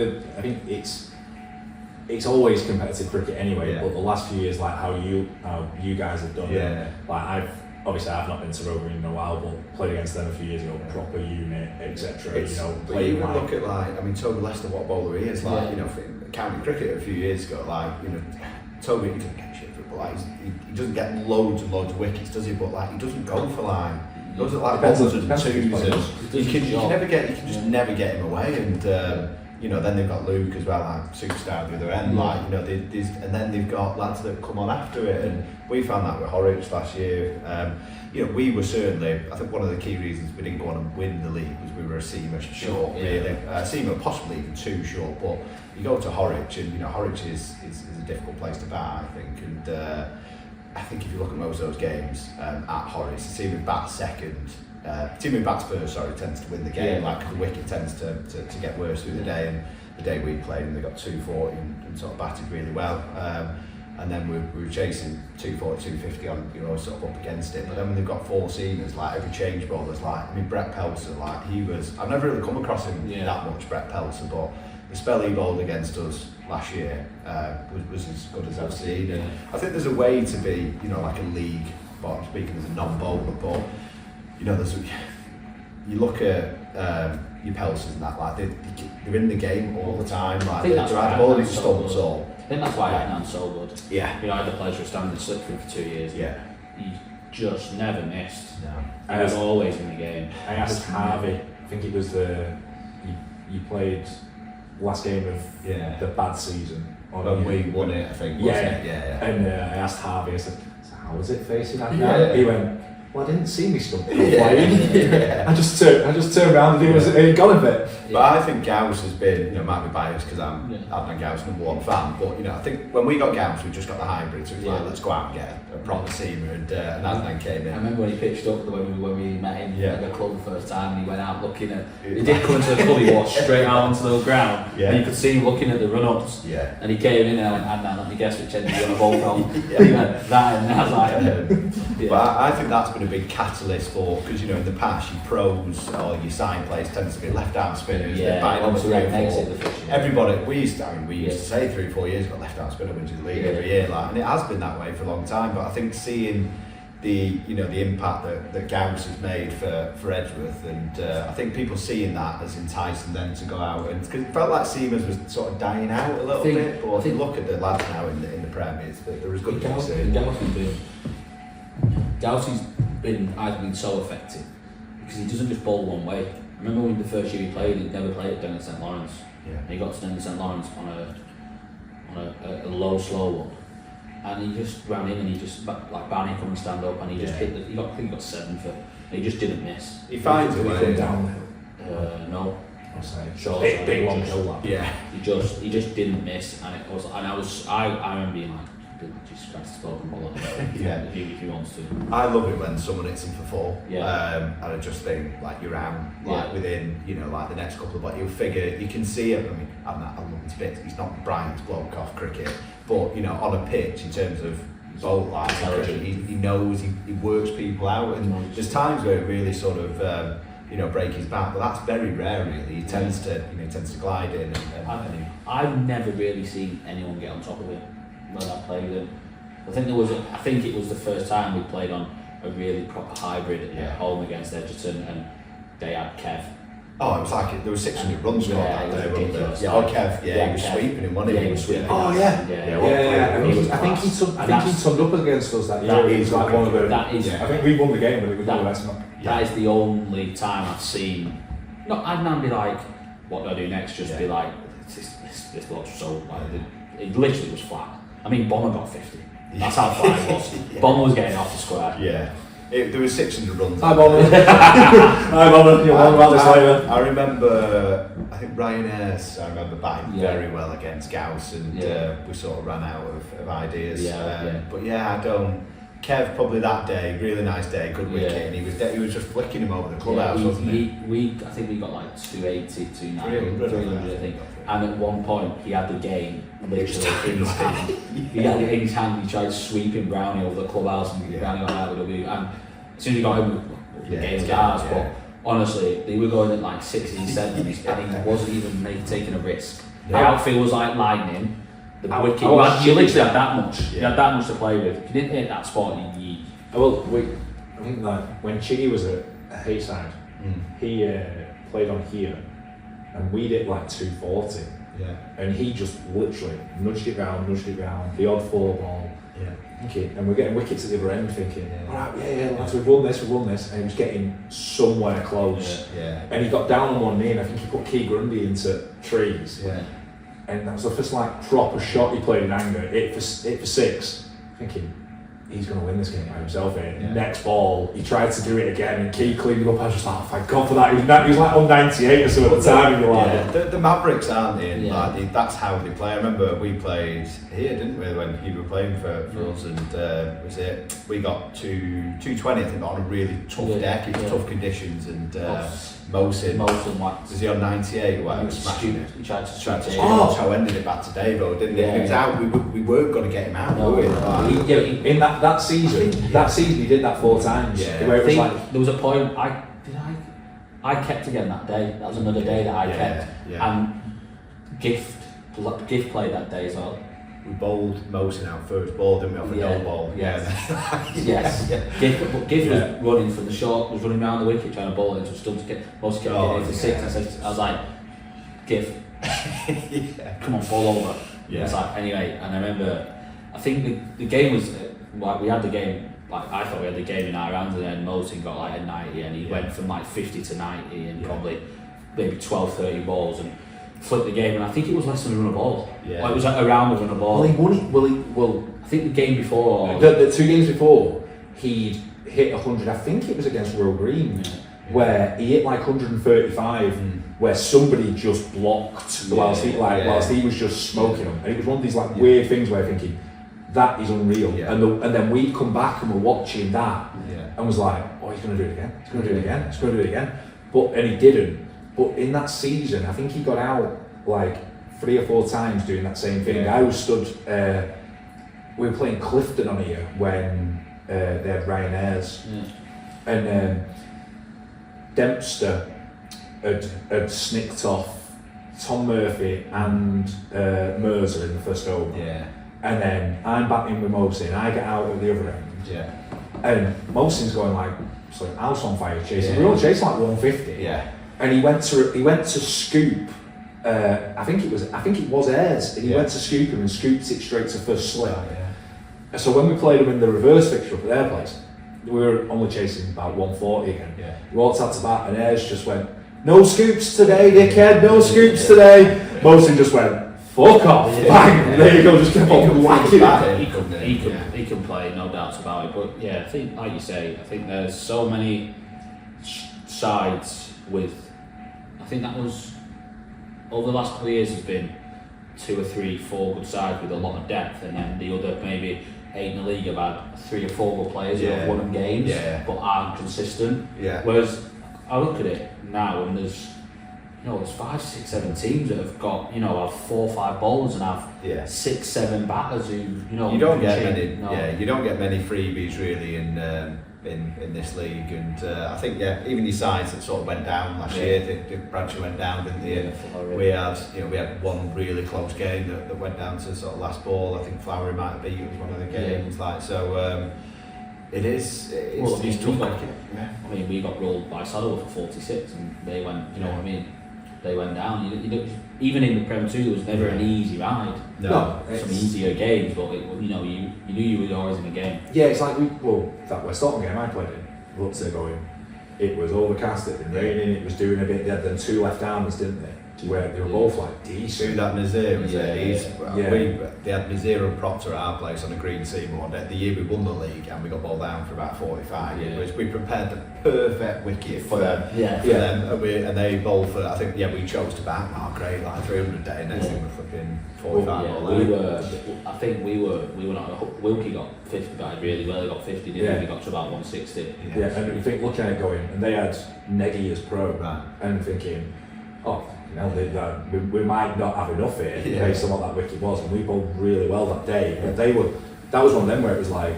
it's always competitive cricket anyway. But the last few years, like how you guys have done it, like I've not been to Rover in a while, but played against them a few years ago, proper unit, etc. But you even look at 𝗘𝗶𝘁𝗵𝘁, what bowler he is, for county cricket a few years ago, 𝗘𝗶𝘁𝗵𝘁, he doesn't get shit for it, but he doesn't get loads and loads of wickets, does he? But he doesn't go for those are bowlers and twos. You can just never get him away, and then they've got Luke as well, superstar at the other end. And then they've got lads that come on after it, and we found that with Horwich last year. We were certainly. I think one of the key reasons we didn't go on and win the league was we were a seamer short, really. Seamer possibly even 2 short, but you go to Horwich, and Horwich is a difficult place to bat, I think, and. I think if you look at most of those games at Horwich, the team who bats second, team who bats first, tends to win the game. Because the wicket tends to get worse through the day. And the day we played, and they got 240 and sort of batted really well. And then we were chasing 240, 250 on, sort of up against it. But then when they've got 4 seamers, every change bowler's 𝗵𝗁𝗁, he was. I've never really come across him that much, 𝗵𝗁𝗁, but the spell he bowled against us last year was as good as I've seen, and I think there's a way to be, like a league. But I'm speaking as a non-bowler, but you look at 𝗵𝗁𝗁𝗁s and that, they're in the game all the time. They're either bowling stumps or. I think that's why Adnan's so good. I had the pleasure of standing slip for him for 2 years. He just never missed. No. He was always in the game. I asked 𝗘𝗵𝘁, I think it was you played. Last game of the bad season. When we won it, I think. And I asked 𝗘𝗵𝘁, I said, so how was it facing that guy? He went, well, I didn't see me stump playing. I just turned around and he got a bit. But I think 𝗘𝗶𝘁 has been, might be biased because I'm Adnan 𝗘𝗶𝘁's #1 fan, but I think when we got 𝗘𝗶𝘁, we just got the hybrid, so it was like, let's go out and get a proper seamer, and Adnan came in. I remember when he pitched up when we met him at the club the first time, and he went out looking at. He did come into the club, he walked straight out onto the ground, and you could see him looking at the run-ups. Yeah. And he came in and I went, Adnan, let me guess which end you're going to bowl from. He went, that, and I was like. But I think that's been a big catalyst for, because in the past, your pros or your sign players tends to be left-arm spinners. Everybody, we used to say 3 or 4 years ago, left-arm spinner wins the league every year, and it has been that way for a long time. But I think seeing the impact that 𝗘𝗶𝘁 has made for Edgworth, and I think people seeing that has enticed them to go out, and because it felt like seamers was sort of dying out a little bit. But if you look at the lads now in the Premier, they're as good as 𝗘𝗶𝘁's been, I think, so effective because he doesn't just bowl one way. I remember when the first year he played, he never played down at St Lawrence. And he got to down at St Lawrence on a low, slow one, and he just ran in and he just like Barney come and stand up and he just hit. I think he got 7 for. And he just didn't miss. He finds a way down. No. Big long hill that. Yeah. He just didn't miss, and I remember being like, Jesus Christ, spoken ball. If he wants to. I love it when someone hits him for 4. Yeah. And I just think like you're out, like within like the next couple of, but you'll figure you can see him. I mean, I love him to bits. He's not Brian's bloke off cricket, but on a pitch in terms of bolt like he knows he works people out, and there's times where it really sort of break his back, but that's very rare really. He tends to glide in. I've never really seen anyone get on top of him when I played him. I think it was the first time we played on a really proper hybrid at home against Edgerton, and they had Kev. Oh, it was like there was 600 runs scored that day, wasn't there? Kev, he was sweeping him, wasn't he? He was sweeping. Oh yeah. I think he turned up against us that year. He's like one of the. I think we won the game, but it was the best one. That is the only time I've seen. Not Adnan be like, what do I do next? Just be like, this bloke's so like, it literally was flat. I mean, Bomber got 50. That's how flat it was. Bomber was getting off the square. Yeah. There was 600 runs. Hi Bomber. Hi Bomber. You'll learn about this later. I remember, I think Ryan Ayres, I remember batting very well against 𝗘𝗶𝘁, and we sort of ran out of ideas. But Kev probably that day, really nice day, good wicket, and he was just flicking him over the clubhouse, wasn't he? I think we got like 280, 290, 300 I think. And at one point he had the game literally in his hand. He had it in his hand, he tried sweeping Brownie over the clubhouse, and Brownie got out of the and as soon as he got him, the game was ours. But honestly, they were going at like 60s, 70s, and he wasn't even taking a risk. The outfield was like lightning. The wicket, you literally had that much. You had that much to play with. If you didn't hit that spot, you. I think like when 𝗙𝗶𝘁 was at Hayside, he played on here, and we did like 240. Yeah. And he just literally nudged it round, the odd 4 ball. Yeah. And we're getting wickets at the other end, thinking, alright, lads, we've won this, and he was getting somewhere close. And he got down on one knee, and I think he put 𝗘𝗶𝘁 into trees. And that was the first like proper shot he played in anger. Hit for 6, thinking he's going to win this game by himself. Next ball, he tried to do it again, and 𝗘𝗶𝘁 cleaned it up. I was just like, oh, thank God for that. He was like on 98 or so at the time. And you're like, the Mavericks aren't they? Like, that's how they play. I remember we played here, didn't we, when you were playing for us, and we got to 220, I think, on a really tough deck, in tough conditions, and Mohsin was he on 98 or whatever, smashing it. He tried to how ended it back to 𝗘𝗶𝘁, didn't he? He was out, we weren't going to get him out, were we? In that season he did that 4 times. Where it was like, there was a point I kept again that day. That was another day that I kept. And Gift played that day as well. We bowled Mohsin out first ball, didn't we, off a no ball? Yes. Gift was running from the short, was running around the wicket trying to bowl it into a stump to get most kept getting it for 6. I was like, Gift, come on, ball over. It's like, anyway, and I remember, I think the game was, like, we had the game, like, I thought we had the game in our hands, and then Mohsin got like a 90, and he went from like 50 to 90 and probably maybe 12, 30 balls, and flipped the game, and I think it was less than a run of ball. Well, it was around a run of ball. Well, he won it. I think the game before, the 2 games before, he'd hit 100. I think it was against Royal Green, where he hit like 135, where somebody just blocked whilst he was just smoking them. And it was one of these like weird things where I'm thinking, that is unreal. Yeah. And then we'd come back and we're watching that and was like, oh, he's going to do it again. He's going to do it again. He's going to do it again. And he didn't. But in that season, I think he got out like 3 or 4 times doing that same thing. I was stood. We were playing Clifton on here when they had Ryanair's, and Dempster had snicked off Tom Murphy and Mercer in the first over. Yeah. And then I'm batting with Mohsin, I get out at the other end. Yeah. And Mohsin's going like, it's like house on fire chasing. We were all chasing like 150. Yeah. And he went to scoop. I think it was Ayres. And he went to scoop him and scooped it straight to first slip. So when we played them in the reverse fixture up at their place, we were only chasing about 140 again. Yeah. We walked out to bat and Ayres just went, no scoops today, dickhead, no scoops today. Mohsin just went, fuck off, bang, there you go, just kept on whacking it. He can play, no doubts about it, but yeah, I think, like you say, I think there's so many sides with, I think that was, over the last couple of years has been 2 or 3, 4 good sides with a lot of depth, and then the other maybe 8 in the league have had 3 or 4 good players who have won them games but aren't consistent. Yeah. Whereas I look at it now and there's 5, 6, 7 teams that have got, have 4 or 5 bowlers and have 6, 7 batters who, you don't get many. You don't get many freebies really in this league, and I think even your sides that sort of went down last year. I think Bradshaw went down, didn't they? And we had one really close game that went down to sort of last ball. I think 𝗘𝗵𝘁 might have beat it was one of the games. It is. It's tough. I mean, we got rolled by Saddle for 46, and they went. You know what I mean? They went down. Even in the Prem 2, there was never an easy ride. No, some easier games, but you knew you were always in a game. Yeah, it's like that West Scotland game I played in. Looked at going, it was overcast, it had been raining, it was doing a bit. They had them 2 left-handers, didn't they? Where they were both like decent. That Nazir was they had Nazir and Proctor at our place on a green seam one day. The year we won the league and we got balled down for about 45. We prepared the perfect wicket for them. And they bowled for, I think, we chose to bat great, like 300 day, next thing we're flipping 45. I think we were not, Wilkie got 50, but really well, he got 50, didn't he? He got to about 160. Yeah, and you think, looking at it going, and they had Negi as pro, and thinking, we might not have enough here based on what that wicket was, and we bowled really well that day. But that was one of them where it was like,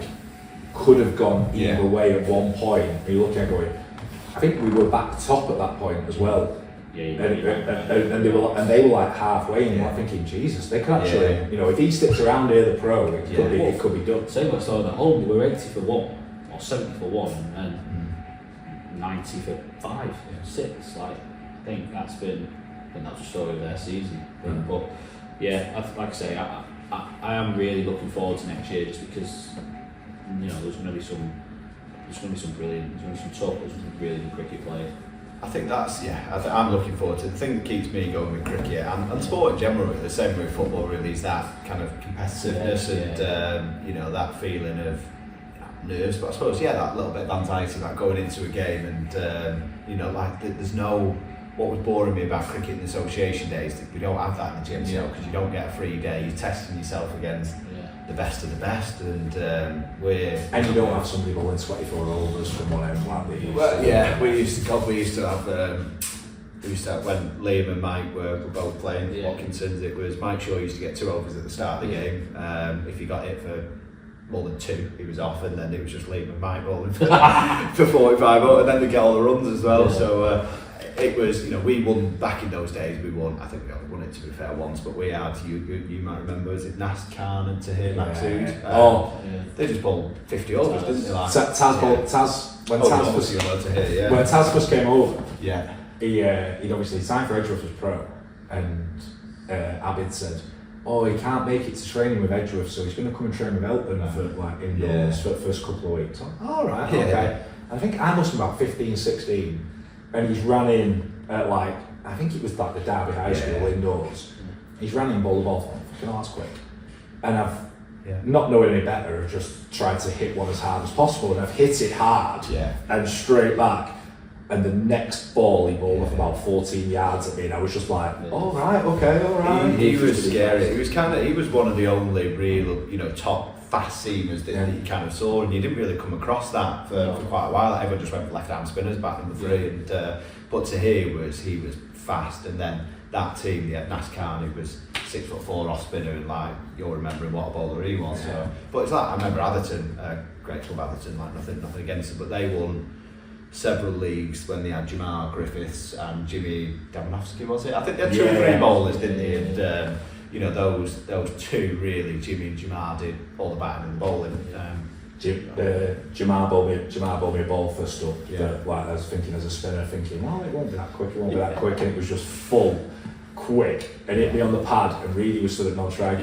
could have gone either way at one point. And you're looking at going, I think we were back top at that point as well. And they were like halfway, and you're thinking, Jesus, they could actually, if he sticks around here, the pro, it could be done. Same as at home, we were 80 for 1, or 70 for 1, and 90 for 5, 6. Like, I think that's the story of their season. But like I say, I am really looking forward to next year, just because there's going to be some brilliant, there's going to be some some really good cricket players. I think that's I'm looking forward to the thing that keeps me going with cricket and sport in general. The same with football, really, is that kind of competitiveness and that feeling of nerves, but I suppose that little bit of anxiety about going into a game, and there's no. What was boring me about cricket in the association days, that we don't have that in the GMCL, because you don't get a free day. You're testing yourself against the best of the best, and you don't have somebody bowling 24 overs from one end like they used to. We used to have when Liam and Mike were both playing Watkinsons. It was Mike Shaw used to get 2 overs at the start of the game. If he got hit for more than 2, he was off, and then it was just Liam and Mike bowling for 45, and then they get all the runs as well. So. It was, we won back in those days. We won. I think we only won it, to be fair, once. But we had, you might remember, was it Nas Khan and 𝗘𝗶𝘁? They just bowled 50 overs, didn't they? Like, when Taz first came over, he'd obviously signed for Edgworth as pro, and Abid said, he can't make it to training with Edgworth, so he's going to come and train with Elton for indoors for the first couple of weeks. All right, okay. I think I must have been about 15, 16. And he's ran in at I think it was like the 𝗘𝗶𝘁 High School indoors. He's ran in, bowled the ball for that's quick. And not knowing any better, I've just tried to hit one as hard as possible, and I've hit it hard and straight back. And the next ball, he bowled off about 14 yards at me, and I was just like, all right. He was scary. He was one of the only real, top fast seamers that you kind of saw, and you didn't really come across that for quite a while. Everyone just went for left-hand spinners back in the three, and but 𝗘𝗶𝘁 he was fast, and then that team, 𝗙𝗵𝘁, who was 6'4" off spinner, and like you're remembering what a bowler he was. So, but it's like I remember Atherton, great club Atherton, like nothing against them, but they won several leagues when they had 𝗘𝗵𝘁 and 𝗔𝗹𝗹𝘆, was it? I think they had 2 or 3 bowlers, didn't they? And those two really, Jimmy and 𝗔𝗵𝘁 did all the batting and bowling. 𝗔𝗵𝘁 bowled me a ball first up. Like I was thinking as a spinner, thinking, well, it won't be that quick, and it was just full, quick, and hit me on the pad, and Reedy was stood at non-strike.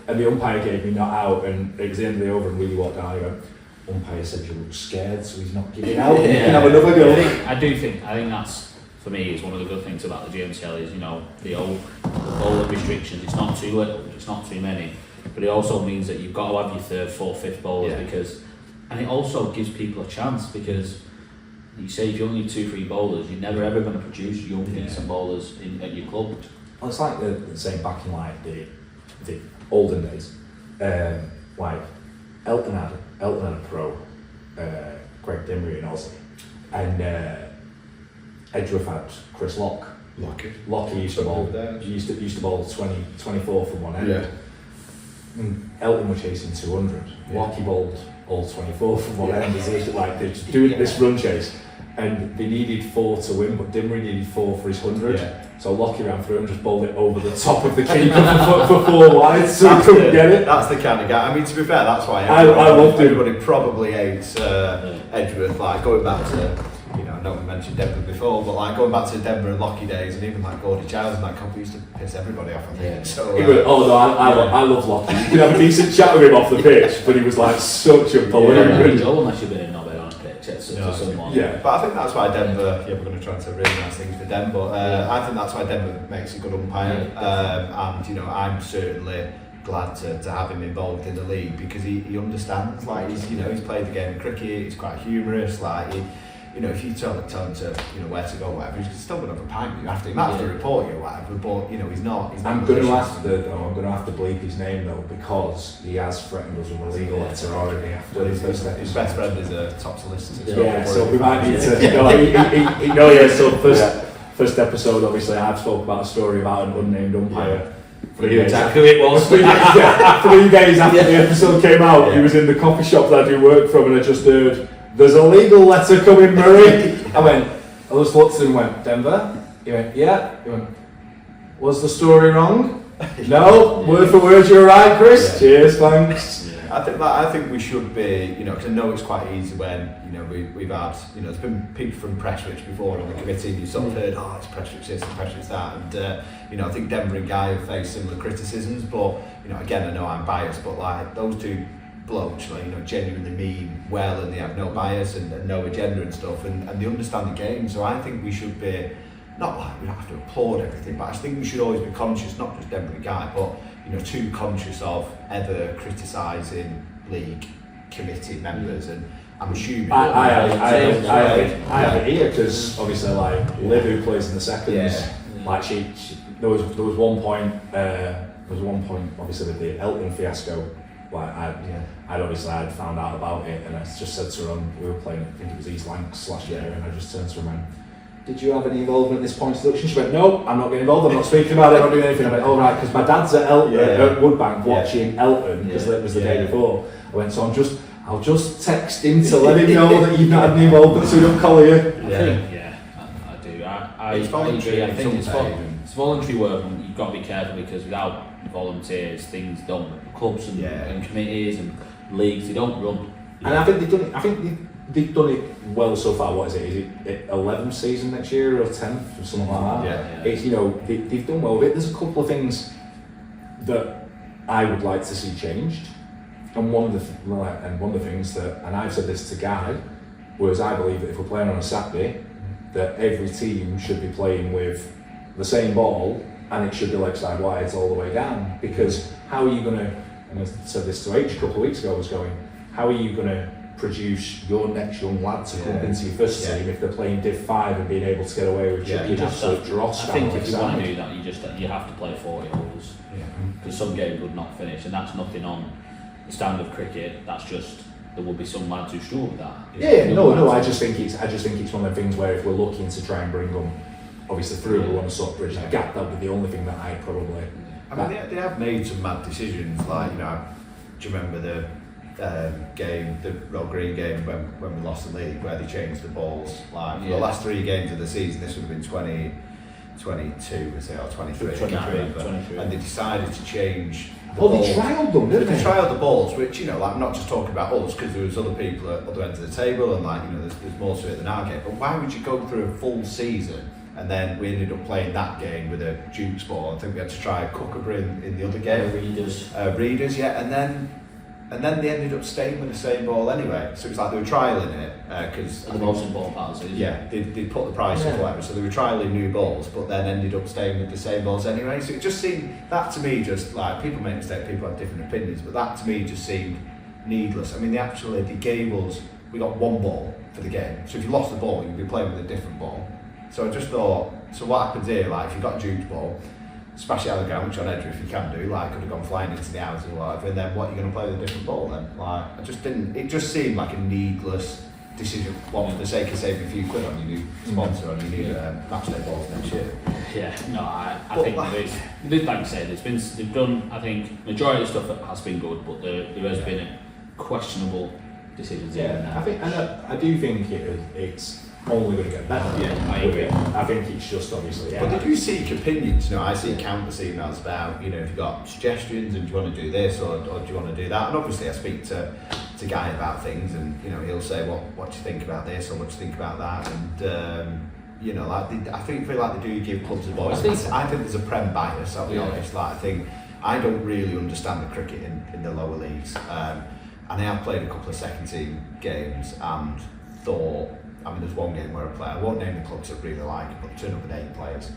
And the umpire gave me not out, and it was the end of the over, and Reedy walked down, and he went, umpire said you look scared, so he's not giving out. You can have another go. I think that's, for me, is one of the good things about the GMCL is, the bowling restrictions. It's not too little, it's not too many, but it also means that you've got to have your third, fourth, fifth bowlers and it also gives people a chance, because you say if you only need 2-3 bowlers, you're never ever going to produce young decent bowlers at your club. Well, it's like the same back in like the olden days, like Elton had a pro, Greg Dimmery in Aussie, and Edgworth had Chris Lockie used to bowl 24 from one end. And Elton were chasing 200. Lockie bowled all 24 from one end. They're just doing this run chase, and they needed 4 to win, but Dimmery needed 4 for his 100. So Lockie ran through and just bowled it over the top of the keeper for 4 wide, so he couldn't get it. That's the kind of guy. I mean, to be fair, that's why everybody probably hates Edgworth. Like going back to, I know we mentioned Denver before, but like going back to Denver and Lockie days, and even like 𝗘𝗶𝘁 and that company used to piss everybody off, I think. So, I love Lockie. You could have a decent chat with him off the pitch, but he was like such a balloon. Joel unless you've been in on a pitch, it's someone. But I think that's why Denver, we're going to try and say really nice things for Denver, but I think that's why Denver makes a good umpire, and I'm certainly glad to have him involved in the league, because he understands, like he's played the game of cricket, he's quite humorous, like if you tell him to where to go, whatever, he's still going to have a pint. You have to, he might have to report you or whatever, but he's not. I'm going to have to bleep his name though, because he has threatened us with a legal letter already after his first episode. His best friend is a top solicitor. So we might need to. So first episode, obviously, I've spoke about a story about an unnamed umpire. For you exactly who it was. 3 days after the episode came out, he was in the coffee shop that I do work from, and I just heard, "There's a legal letter coming, Murray." I just looked at him and went, "Denver?" He went, "Yeah." He went, "Was the story wrong?" "No, word for word, you're right, Chris." Cheers, thanks. I think we should be, because I know it's quite easy when, we've had, there's been people from Prestwich before on the committee, and you sort of heard, it's Prestwich this and Prestwich that, and, I think Denver and Guy have faced similar criticisms, but, again, I know I'm biased, but like, those two blokes, genuinely mean well, and they have no bias and no agenda and stuff, and they understand the game, so I think we should be, not like we don't have to applaud everything, but I think we should always be conscious, not just Denver and Guy, but too conscious of ever criticising league committee members, and I'm assuming I have it here, because obviously like Liv, who plays in the seconds, like she there was one point obviously with the Elton fiasco, like I'd found out about it, and I just said to her, we were playing, I think it was East Lancs last year, and I just turned to her and went, "Did you have any involvement in this points deduction?" She went, "No, I'm not getting involved, I'm not speaking about it, I'm not doing anything." I went, "Oh right, because my dad's at Elton, at Woodbank watching Elton, because it was the day before." I went, "So I'll just text him to let him know that you've not had any involvement, so we don't call you." I do. I agree. I think it's voluntary work, and you've got to be careful, because without volunteers, things don't. Clubs and committees and leagues, they don't run. And I think they've done it well so far. What is it? Is it 11th season next year or 10th or something like that? It's they've done well with it. There's a couple of things that I would like to see changed, and one of the things that, and I've said this to Guy, was I believe that if we're playing on a Saturday, that every team should be playing with the same ball, and it should be leg side wides all the way down, because how are you going to and I said this to H a couple of weeks ago, I was going, how are you going to produce your next young lad to come into your first team if they're playing Div 5 and being able to get away with chipping absolute dross? I think if you want to do that, you have to play 40 overs, because some games would not finish, and that's nothing on the standard of cricket. That's just there will be some lads who struggle with that. No. I just think it's one of the things where if we're looking to try and bring them, obviously through, we want to sort of bridge that gap. That would be the only thing that I'd probably. I mean, they have made some mad decisions. Like, you know, do you remember the game, the Royal Green game when we lost the league, where they changed the balls? Like for the last 3 games of the season, this would have been 2022, was it, or 23? 23. And they decided to change. They trialled them, didn't they? They trialled the balls, which, you know, like, I'm not just talking about us, because there was other people at other ends of the table, and like, you know, there's more to it than our game. But why would you go through a full season? And then we ended up playing that game with a Duke's ball. I think we had to try 𝗘𝗶𝘁𝗵 in the other game. Readers, and then they ended up staying with the same ball anyway. So it was like they were trialling it because the most important part is they put the price up, whatever. So they were trialing new balls, but then ended up staying with the same balls anyway. So it just seemed, that to me, just like, people make mistakes, people have different opinions, but that to me just seemed needless. I mean, they gave us, we got 1 ball for the game. So if you lost the ball, you'd be playing with a different ball. So I just thought, so what happens here, like, if you've got a Duke's ball, smash it out of the ground, which on Edgworth if you can do, like, could have gone flying into the houses or whatever, and then what, you're going to play with a different ball then? Like, it just seemed like a needless decision, one for the sake of saving a few quid on your new sponsor, on your new match day balls next year. I think like you said, they've done, I think, majority of the stuff has been good, but there has been questionable decisions. I do think it's only going to get better. I agree. I think it's just obviously. But did you seek opinions? You know, I see countless emails about, you know, if you've got suggestions and do you want to do this or do you want to do that? And obviously I speak to Guy about things, and, you know, he'll say, what do you think about this or what do you think about that? And you know, like, I feel like they do give clubs a voice. I think there's a Prem bias, I'll be honest. Like, I think I don't really understand the cricket in the lower leagues, and I have played a couple of second team games and thought, I mean, there's one game where I won't name the clubs I really like, but turned up with 8 players.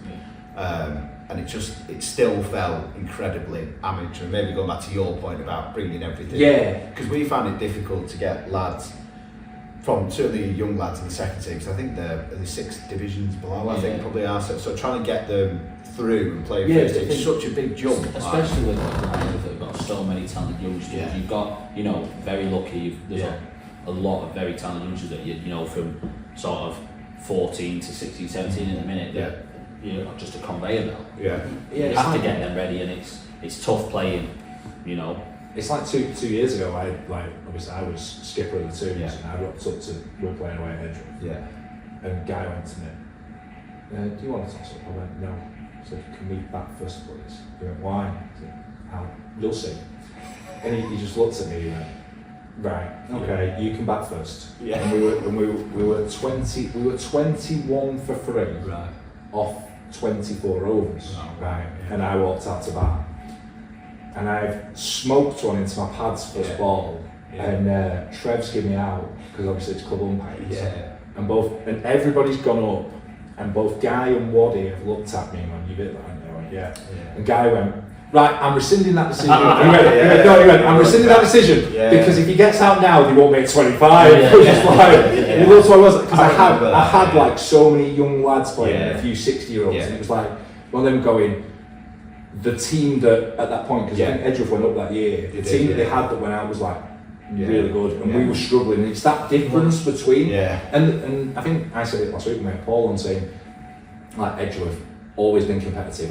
And it still felt incredibly amateur. And maybe going back to your point about bringing everything. Because we found it difficult to get lads, from certainly young lads in the second team, because I think they're 6 divisions below, I think probably are. So trying to get them through and play first, it's such a big jump. Especially with they've got so many talented youngsters. You've got, you know, very lucky, there's a lot of very talented youngsters that you know, from sort of 14 to 16, 17 in a minute, that, you know, just a conveyor belt. You have to get them ready, and it's tough playing, you know. It's like two years ago, obviously I was skipper of the twos, and I rocked up to, we were playing away at Edgworth, and Guy went to me, do you want to toss up? I went, no. He said, can we bat first, please? He went, why? I said, you'll see. And he just looked at me, he went, right, okay, you can bat first. And we were 21 for 3 off 24 overs. And I walked out to bat. And I've smoked one into my pads first ball, and 𝗘𝗶𝘁𝗵𝘁, because obviously it's club umpires. And everybody's gone up, and both Guy and Waddy have looked at me and went, you bit that, and I went, And Guy went, right, I'm rescinding that decision. He went, I'm rescinding that decision, because if he gets out now, they won't make 25. He looked what I was, because I had like so many young lads playing, a few 60-year-olds, and it was like, one of them going, the team that at that point, because I think Edgworth went up that year, the team that they had that went out was like really good, and we were struggling. And it's that difference between, and I think I said it last week, we met Paul on saying, like, Edgworth always been competitive,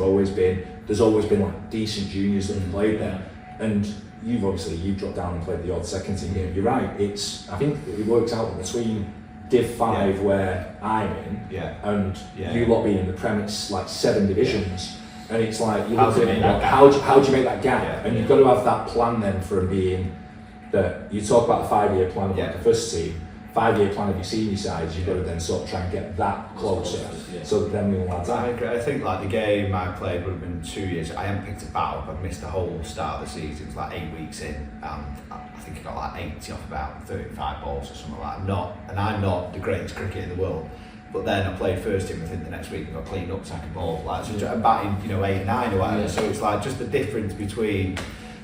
there's always been like decent juniors that have played there, and you've dropped down and played the odd second team game. You're right. I think it works out between Div 5 where I'm in, and you lot being in the premise like 7 divisions. And it's like, you look at it, how do you make that gap? And you've got to have that plan then for being that, you talk about the 5-year plan of like the first team, 5-year plan of your senior sides, you've got to then sort of try and get that closer, so that then we'll lads out. I think like the game I played would have been 2 years. I hadn't picked a bat up, I'd missed the whole start of the season. It was like 8 weeks in, and I think I got like 80 off about 35 balls or something like that. I'm not the greatest cricketer in the world. But then I played first team, I think the next week, and got cleaned up, second ball. Like, so I'm batting, 8, 9 or whatever. So it's like just the difference between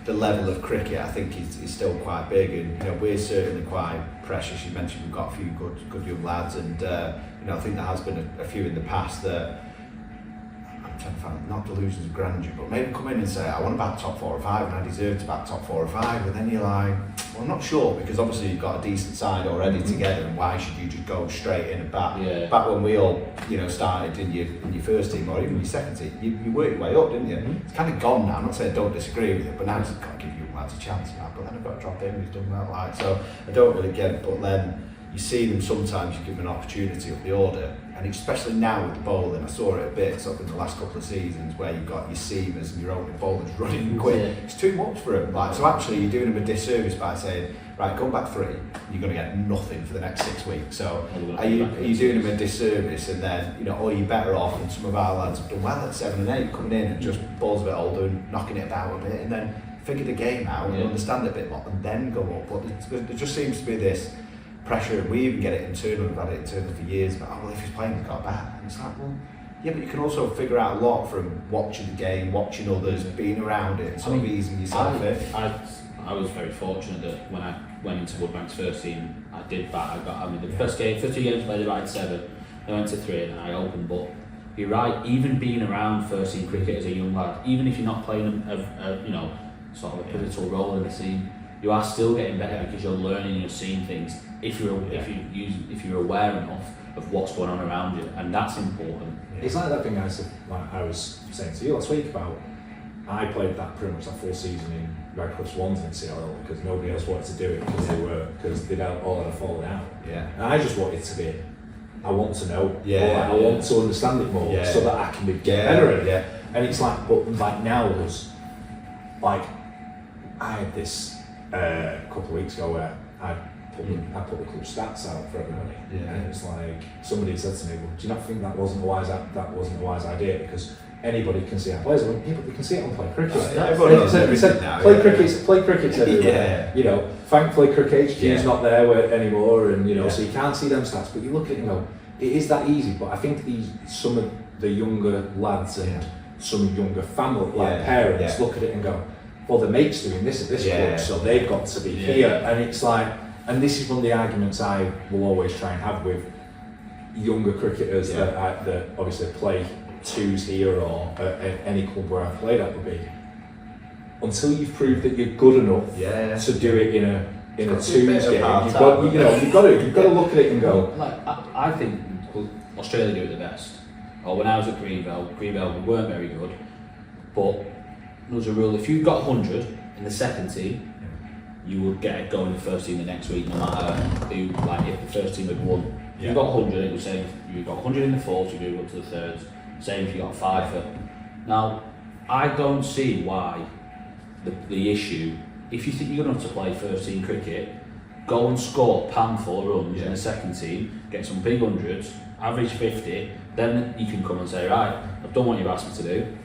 the level of cricket I think is still quite big, and you know we're certainly quite precious. You mentioned we've got a few good young lads, and you know I think there has been a few in the past that I'm trying to find, not delusions of grandeur, but maybe come in and say I want to bat top 4 or 5 and I deserve to bat top 4 or 5, and then you're like, well, I'm not sure, because obviously you've got a decent side already together, and why should you just go straight in and bat? Yeah. Back when we all, you know, started in your first team or even your second team, you worked your way up, didn't you? It's kind of gone now. I'm not saying I don't disagree with it, but now it's got to give you lads a chance. But then I've got to drop in who's done that, like, so I don't really get it. But then you see them sometimes, you give them an opportunity up the order, and especially now with the bowling, I saw it a bit sort of in the last couple of seasons where you've got your seamers and your opening bowlers running quick. It's too much for them. Like, so actually you're doing them a disservice by saying, right, go back 3, you're going to get nothing for the next 6 weeks. So are you doing them a disservice, and then, you know, or you're better off, and some of our lads have done well at 7 and 8, coming in and just balls a bit older and knocking it about a bit, and then figure the game out and understand it a bit more, and then go up. But there just seems to be this pressure, and we even get it internally, we've had it internally for years, but if he's playing, he's got a bat. And it's like, well, yeah, but you can also figure out a lot from watching the game, watching others, being around it, and sort of easing yourself in. I was very fortunate that when I went into Woodbank's first team, I did bat. The first 2 games played, I batted 7, I went to 3 and then I opened. But you're right, even being around first team cricket as a young lad, even if you're not playing you know, sort of a pivotal role in the team, you are still getting better because you're learning, you're seeing things. If you're aware enough of what's going on around you, and that's important. It's like that thing I said, like I was saying to you last week about, I played that pretty much that full season in Redcliffe's ones in CLL because nobody else wanted to do it because they'd all had fallen out. Yeah. And I just wanted to be, I want to know, I want to understand it more so that I can get better at it. Yeah. And it's like, but like now there's, like, I had this a couple of weeks ago where I put the club stats out for everybody, and it was like somebody said to me, well, do you not think that wasn't a wise idea, because anybody can see our players? Well, yeah, but they can see it on Play Cricket. Play Cricket's everywhere. You know, thankfully Cricket HQ is not there anymore, and you know, so you can't see them stats. But you look at it and go, it is that easy. But I think some of the younger lads and some younger family, parents, look at it and go, well, the mate's doing this at this club, so they've got to be here. And it's like, and this is one of the arguments I will always try and have with younger cricketers that obviously play 2s here or at any club where I've played at, would be, until you've proved that you're good enough to do it in a 2s game, you've got to look at it and go. Like I think Australia do it the best. Or when I was at Greenville, we weren't very good, but there was a rule: if you got 100 in the second team, you would get it going in the first team the next week, no matter who. Like if the first team had won, if you got 100, it was saying if you got 100 in the fourth, you move up to the thirds. Same if you got 5. Now, I don't see why the issue. If you think you're good enough to play first team cricket, go and score 4 runs in the second team, get some big hundreds, average 50. Then you can come and say, right, I've done what you've asked me to do.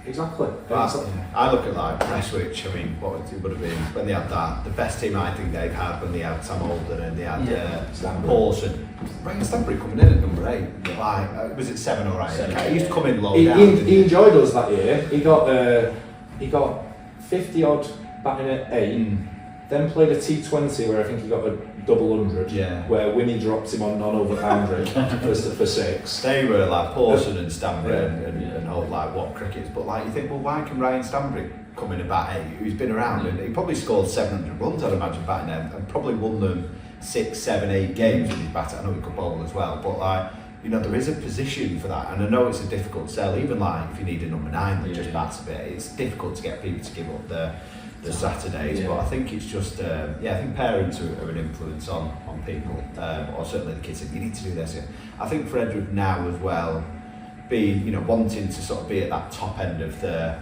Exactly. I look at like Prestwich. I mean, what it would have been when they had that. The best team I think they've had when they had Tom Olden and they had Paulson. Ryan Stanbury coming in at number 8. Like, was it 7 or 8? He used to come in low down. He enjoyed us that year. He got 50 odd batting at 8. Then played a T20 where I think he got a double 100. Where Winnie dropped him on non-over boundary for 6. They were like Paulson and Stanbury and all like what crickets. But like you think, well, why can Ryan Stanbury come in at bat 8, who's been around and he probably scored 700 runs, I'd imagine, batting them, and probably won them 6, 7, 8 games with his bat. I know he could bowl as well, but like, you know, there is a position for that, and I know it's a difficult sell. Even like if you need a number 9 that just bats a bit, it's difficult to get people to give up the Saturdays, but I think it's just I think parents are an influence on people, or certainly the kids. You need to do this. I think for Edgworth now as well, wanting to sort of be at that top end of the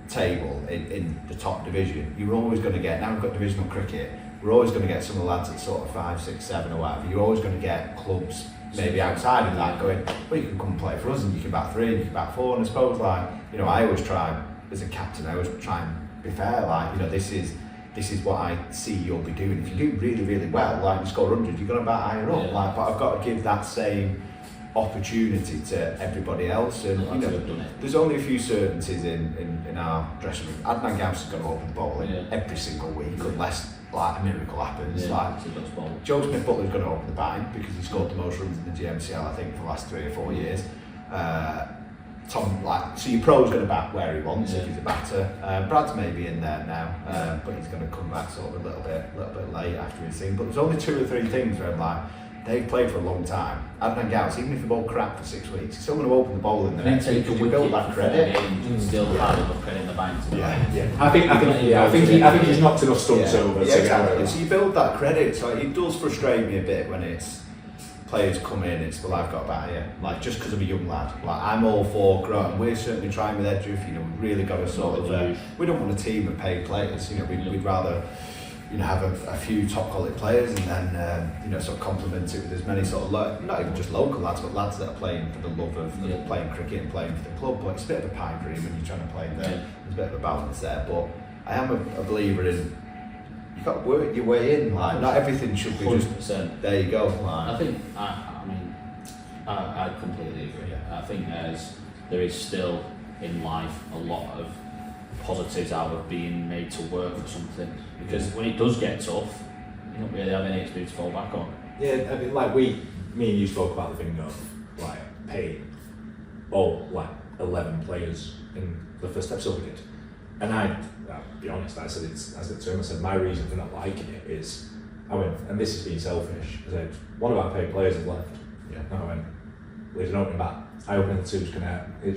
table in the top division, you're always going to get. Now we've got divisional cricket. We're always going to get some of the lads at sort of 5, 6, 7 or whatever. You're always going to get clubs maybe outside of that going, well, you can come and play for us and you can bat 3 and you can bat 4. And I suppose I always try as a captain. I always try and be fair, this is what I see you'll be doing. If you do really, really well, like you score 100, you're going to bat higher up. But I've got to give that same opportunity to everybody else. And you know, there's only a few certainties in our dressing room. Adnan Gow's going to open bowling every single week, unless like a miracle happens. Like 𝗘𝗶𝘁𝗵's going to open the batting because he scored the most runs in the GMCL, I think, for the last 3 or 4 years. Tom, so your pro's going to bat where he wants if he's a batter. Brad's maybe in there now, but he's going to come back sort of a little bit late after his thing. But there's only 2 or 3 things where I'm like, they've played for a long time. Adnan Gow's, even if they bowl crap for 6 weeks, he's still going to open the bowl in the next week because you build that credit. Still had enough credit in the bank. I think he's knocked enough stunts over. Exactly. So you build that credit. So it does frustrate me a bit when it's players come in, it's, well, I've got that here, like just because I'm a young lad. Like I'm all for growing. We're certainly trying with Edgworth. You know, we've really got to sort of. We don't want a team of paid players. You know, we'd rather, you know, have a few top quality players and then you know, sort of complement it with as many sort of not even just local lads, but lads that are playing for the love of playing cricket and playing for the club. But it's a bit of a pipe dream when you're trying to play there. There's a bit of a balance there. But I am a believer in. You've got to work your way in, like not everything should be 100%. Just there you go. Like. I think I completely agree. I think there is still in life a lot of positives out of being made to work for something, because when it does get tough, you don't really have any experience to fall back on. Yeah, I mean, like me and you spoke about the thing of like paying all like 11 players in the first episode we did, and I'll be honest, I said to him, I said my reason for not liking it is, I went, and this is being selfish, I said one of our paid players has left. Yeah. And I went, well, he's an opening bat. I open the twos,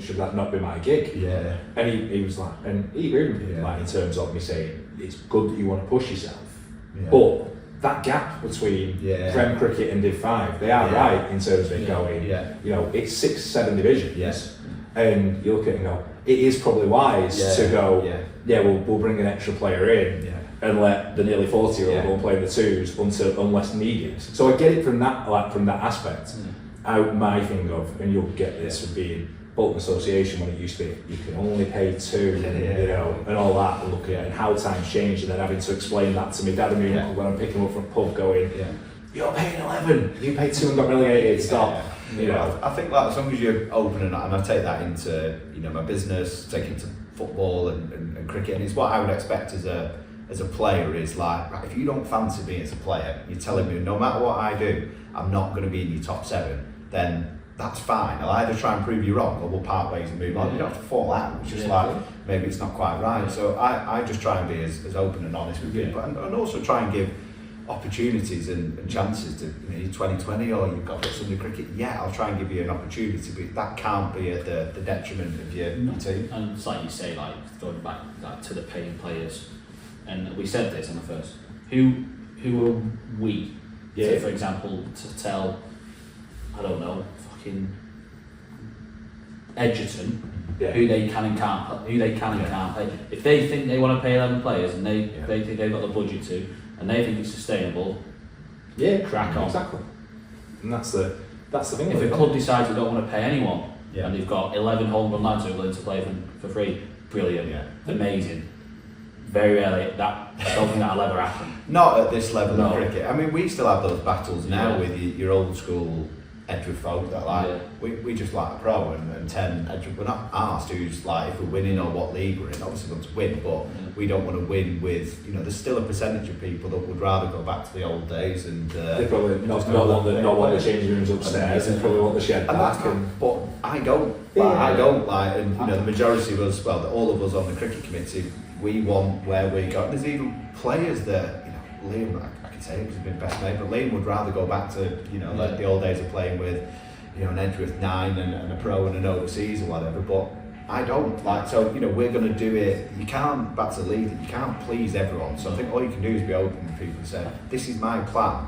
should that not be my gig? Yeah. And he was like, and he agreed with me, like in terms of me saying it's good that you want to push yourself, but that gap between Prem cricket and Div 5, they are right in terms of it going. You know, it's 6, 7 divisions, and you look at it and go, it is probably wise to go. We'll bring an extra player in and let the nearly 40-year-old go and play the twos unless needed. So I get it from that aspect. My thing of, and you'll get this from being Bolton Association when it used to be, you can only pay 2, you know, and all that, and look at it, and how times change, and then having to explain that to me dad and me uncle when I'm picking them up from a pub going, you're paying 11, you paid 2 and got relegated, stop. You know, I think like as long as you're open and I take that into, you know, my business, take it to football and cricket, and it's what I would expect as a player is like, right, if you don't fancy me as a player, you're telling me no matter what I do, I'm not going to be in your top 7, then that's fine. I'll either try and prove you wrong or we'll part ways and move on. You don't have to fall out. It's just like, maybe it's not quite right. So I just try and be as open and honest with people, and also try and give opportunities and chances to, you know, 2020 or you've got to put somebody cricket. I'll try and give you an opportunity, but that can't be at the detriment of your team. And it's like you say, like going back to the paying players, and we said this on the first. Who are we? So for example, to tell, I don't know, fucking Edgerton who they can and can't pay. If they think they want to pay 11 players and they think they've got the budget to, and they think it's sustainable, crack on. Exactly. And that's the thing. If a club decides they don't want to pay anyone, and they've got 11 home run lads who are willing to play for free, brilliant, amazing. Very rarely, I don't think that'll ever happen. Not at this level of cricket. I mean, we still have those battles now with your old school Edgworth folk that like, we just like a pro and 10 Edgworth, we're not asked who's like, if we're winning or what league we're in. Obviously we want to win, but we don't want to win with, you know, there's still a percentage of people that would rather go back to the old days and they probably not want the changing rooms upstairs and probably want the shed back. But I don't, I don't like, and you know, the majority of us, well, all of us on the cricket committee, we want where we go. There's even players that, you know, Liam, I can say it because he's been best mate, but Liam would rather go back to, you know, like the old days of playing with, you know, an Edgworth 9 and a pro and an overseas or whatever, but I don't. Like, so, you know, we're going to do it, you can't, back to lead, you can't please everyone. So I think all you can do is be open with people and say, this is my plan.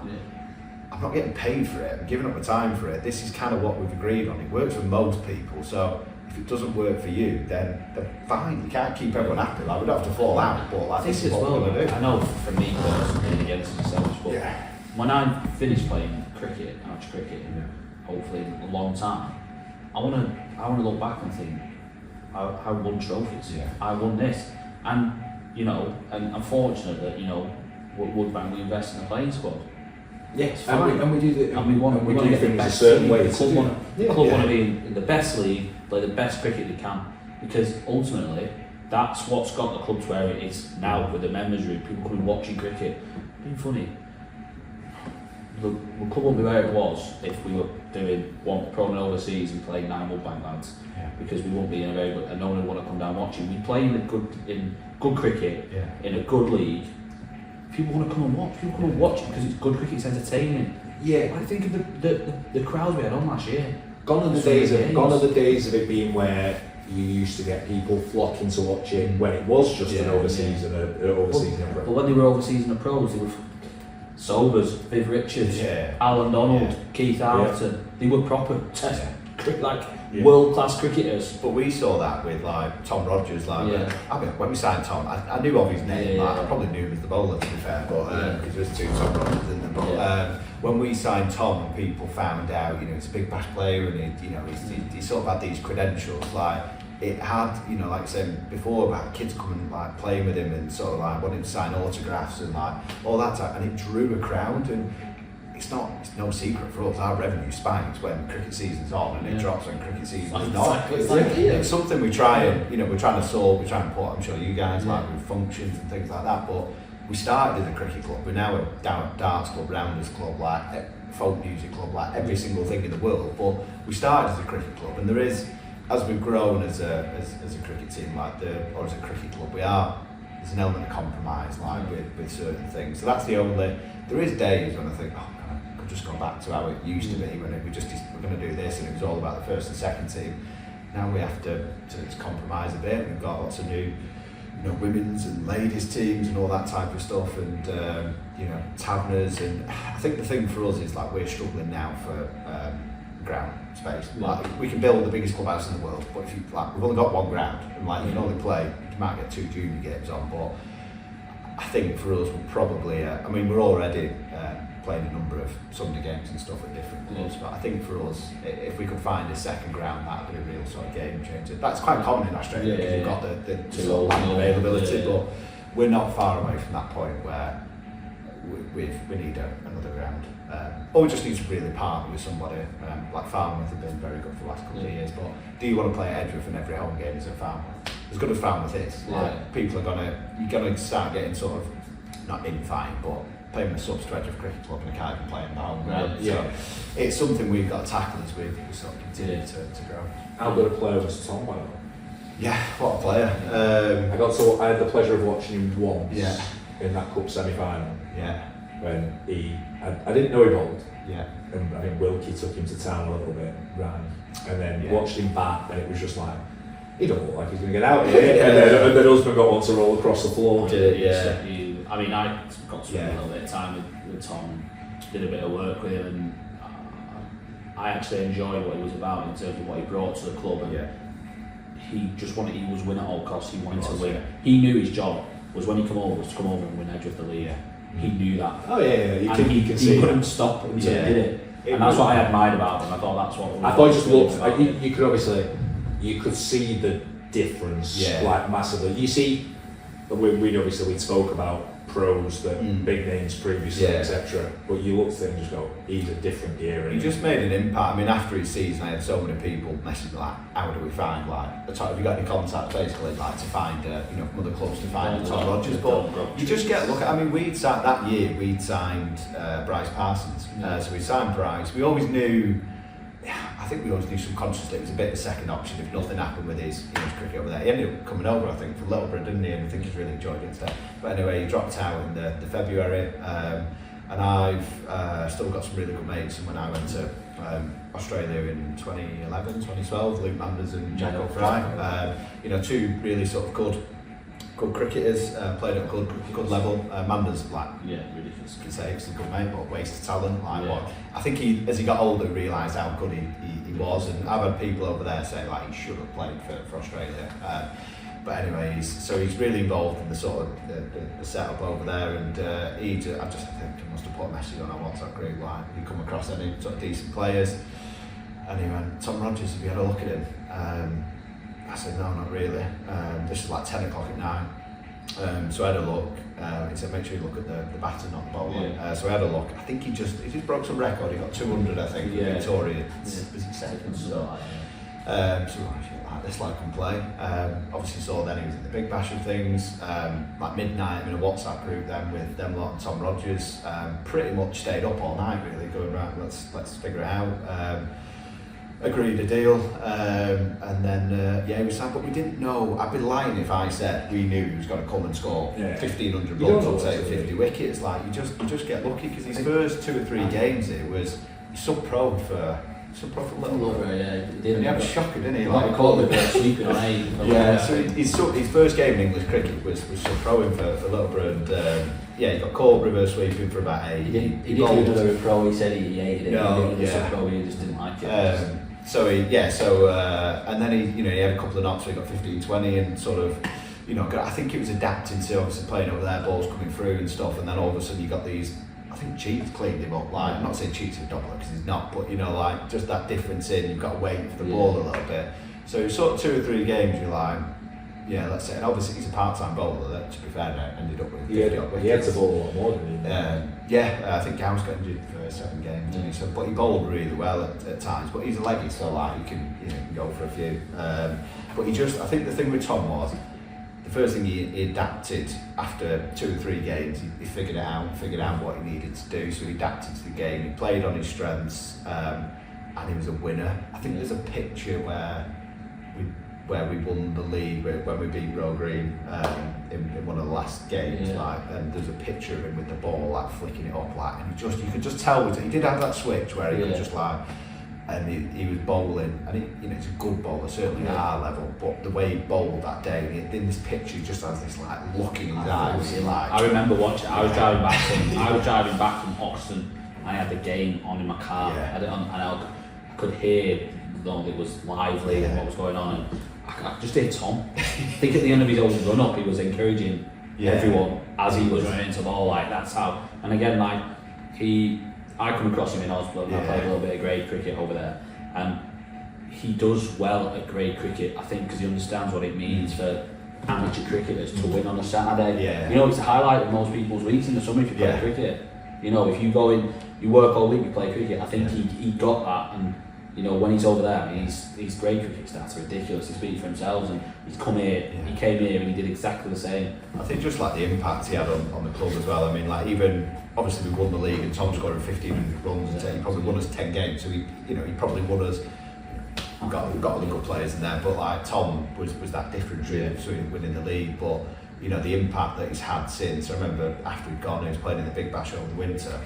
I'm not getting paid for it, I'm giving up my time for it. This is kind of what we've agreed on. It works for most people, so if it doesn't work for you, then fine. You can't keep everyone happy. Like, we don't have to fall out, but like, this is what we're going to do. I know for me personally, again, this is selfish, but when I finish playing cricket, match cricket, hopefully a long time, I want to look back and think, I won trophies. I won this, and you know, and I'm fortunate that, you know, Woodbank, we invest in the playing squad. Yeah, it's fine. And we do the, and we want to get the things best a certain team. way. The club want to be in the best league, play the best cricket they can, because ultimately that's what's got the club to where it is now, with the members room, people coming watching cricket. Being funny, the club wouldn't be where it was if we were doing proing overseas and playing 9 Woodbank lads, because we won't be in a very good, and no one would want to come down watching. We play in good cricket, in a good league. People want to come and watch. People come and watch it because it's good cricket, it's entertaining. Yeah. I think of the crowds we had on last year. Gone are the days of it being where you used to get people flocking to watch it when it was just an overseas and an overseas and a pro. But when they were overseas and the pros, they were Sobers, Viv Richards, Alan Donald, Keith Arlington. They were proper test world-class cricketers. But we saw that with like Tom Rodgers. I mean, when we signed Tom, I knew of his name. I probably knew him as the bowler, to be fair, but because there's 2 Tom Rodgers in them. But when we signed Tom, and people found out, he's a big bash player, and he sort of had these credentials. Like it had, like I said before, about kids coming like playing with him and sort of like wanting to sign autographs and like all that type, and it drew a crowd. And it's no secret for us, our revenue spikes when cricket season's on, and it drops when cricket season's not. It's something we try and, we're trying to solve, we try and put, I'm sure you guys like with functions and things like that, but we started as a cricket club, we're now a darts club, rounders club, like folk music club, like every single thing in the world, but we started as a cricket club, and there is, as we've grown as a cricket team, or as a cricket club, there's an element of compromise, like with certain things. So that's the only, there is days when I think, I could just go back to how it used to be, when we're going to do this, and it was all about the first and second team. Now we have to compromise a bit. We've got lots of new, women's and ladies teams and all that type of stuff, and tavernas. And I think the thing for us is like we're struggling now for ground space. Like we can build the biggest clubhouse in the world, but if we've only got 1 ground, and like you can only play, you might get 2 junior games on. But I think for us, we're probably, we're already playing a number of Sunday games and stuff at different clubs, but I think for us, if we could find a second ground, that would be a real sort of game changer. That's quite common in Australia, because you've got the sort of land availability, but we're not far away from that point where we need another ground. Or we just need to really partner with somebody, like Falmouth have been very good for the last couple of years, but do you want to play at Edgworth and every home game is at Falmouth? As good as Falmouth is, people are you're gonna start getting sort of, not in fine, but playing the subs to Edgworth Cricket Club, and I can't even play in the home ground. So it's something we've got to tackle as we sort of continue to grow. How good a player was Tom, by the way? Yeah, what a player. I had the pleasure of watching him once in that cup semi-final. Yeah. When I didn't know he bowled. Yeah. And I think 𝗘𝗍𝗁 took him to town a little bit, and then watched him bat, and it was just like, he don't look like he's going to get out here. And then husband got one to roll across the floor. I got to spend a little bit of time with Tom, did a bit of work with him, and I actually enjoyed what he was about in terms of what he brought to the club. And he was win at all costs, he wanted to win. He knew his job was, when he come over, was to come over and win Edgworth the league. He knew that. Oh yeah. He couldn't stop until he did it. And that's what I admired about him. I thought that's what. I thought he just looked like you could see the difference, like massively. You see, we spoke about pros that big names previously, etc. But you look at him and just go, he's a different gear. He just made an impact. After his season, I had so many people messaging like, how do we find have you got any contacts basically to find from other clubs to find Tom Rodgers? But you just get we'd signed that year. We'd signed Bryce Parsons, so we signed Bryce. We always knew. I think we always knew subconsciously it was a bit of a second option if nothing happened with his cricket over there. He ended up coming over, I think, for Loughborough, didn't he? And I think he's really enjoyed it instead. But anyway, he dropped out in the February, and I've still got some really good mates. And when I went to Australia in 2011, 2012, Luke Manders and Jack O'Fry, 2 really sort of good cricketers, played at a good level. Manders, ridiculous. You could say he's a good mate, but waste of talent. I think as he got older, realised how good he was, and I've had people over there say he should have played for Australia. But anyway, he's really involved in the sort of the setup over there, and I think he must have put a message on our WhatsApp group like, "You come across any sort of decent players?" And he went, "Tom Rodgers, have you had a look at him?" I said, "No, not really." This was like 10 o'clock at night. So I had a look. He said, make sure you look at the batter, not the bowler. Yeah. So I had a look. I think he just broke some record. He got 200, I think, with Victoria. Was it second? So this lad can play. Obviously saw then he was in the Big Bash of things. Like midnight, I'm in a WhatsApp group then with them lot and Tom Rodgers. Pretty much stayed up all night really, going right. Let's figure it out. Agreed a deal, and then he was sad, but we didn't know. I'd be lying if I said we knew he was going to come and score 1,500 runs or take 50 wickets. Like you just get lucky because his first 2 or 3 games it was sub-pro for a little over. And he had a shocker, didn't he? Like called the sweeping on 8. So his first game in English cricket was sub-proing for Loughborough, and he got called reverse sweeping for about 8. He didn't do another pro. He said he hated it. He did sub-pro, he just didn't like it. And then he had a couple of knocks where he got 15-20 and sort of, I think it was adapting to obviously playing over there, balls coming through and stuff, and then all of a sudden you got these, I think Cheats cleaned him up, like, I'm not saying Cheats is a doubler because he's not, but like just that difference in, you've got to wait for the ball a little bit. So sort of 2 or 3 games you're like, let's say, and obviously he's a part-time bowler that, to be fair, ended up with 50 odd wickets. He had to bowl a lot more than he I think Gow's got injured for 7 games, didn't he? So, but he bowled really well at times, but he's a leggy, so like you can go for a few. But I think the thing with Tom was, the first thing he adapted after 2 or 3 games, he figured out what he needed to do, so he adapted to the game, he played on his strengths, and he was a winner. I think there's a picture where we won the league when we beat Roe Green in one of the last games, and there's a picture of him with the ball like flicking it up, like, and you could just tell he did have that switch where he could just like, and he was bowling, and he's a good bowler certainly at our level, but the way he bowled that day, in this picture he just has this like look in his eyes. I remember watching. I was driving back from Hoxton. I had the game on in my car, and I could hear though it was lively and what was going on, and I just hear Tom. I think at the end of his own run up, he was encouraging everyone as he was running into the ball, like that's how. And again, like I come across him in Oslo, and I played a little bit of grade cricket over there, and he does well at grade cricket, I think, because he understands what it means for amateur cricketers to win on a Saturday. It's a highlight of most people's weeks in the summer if you play cricket. If you go in, you work all week, you play cricket. I think he got that, and when he's over there, his grade cricket stats are ridiculous. He speaks for himself, and he came here and he did exactly the same. I think just like the impact he had on the club as well. I mean, like even obviously we won the league and Tom scored 1,500 runs, and he probably won us 10 games. So he probably won us. We've got other good players in there, but like Tom was that difference really between winning the league. But the impact that he's had since. I remember after he'd gone, he was playing in the Big Bash over the winter.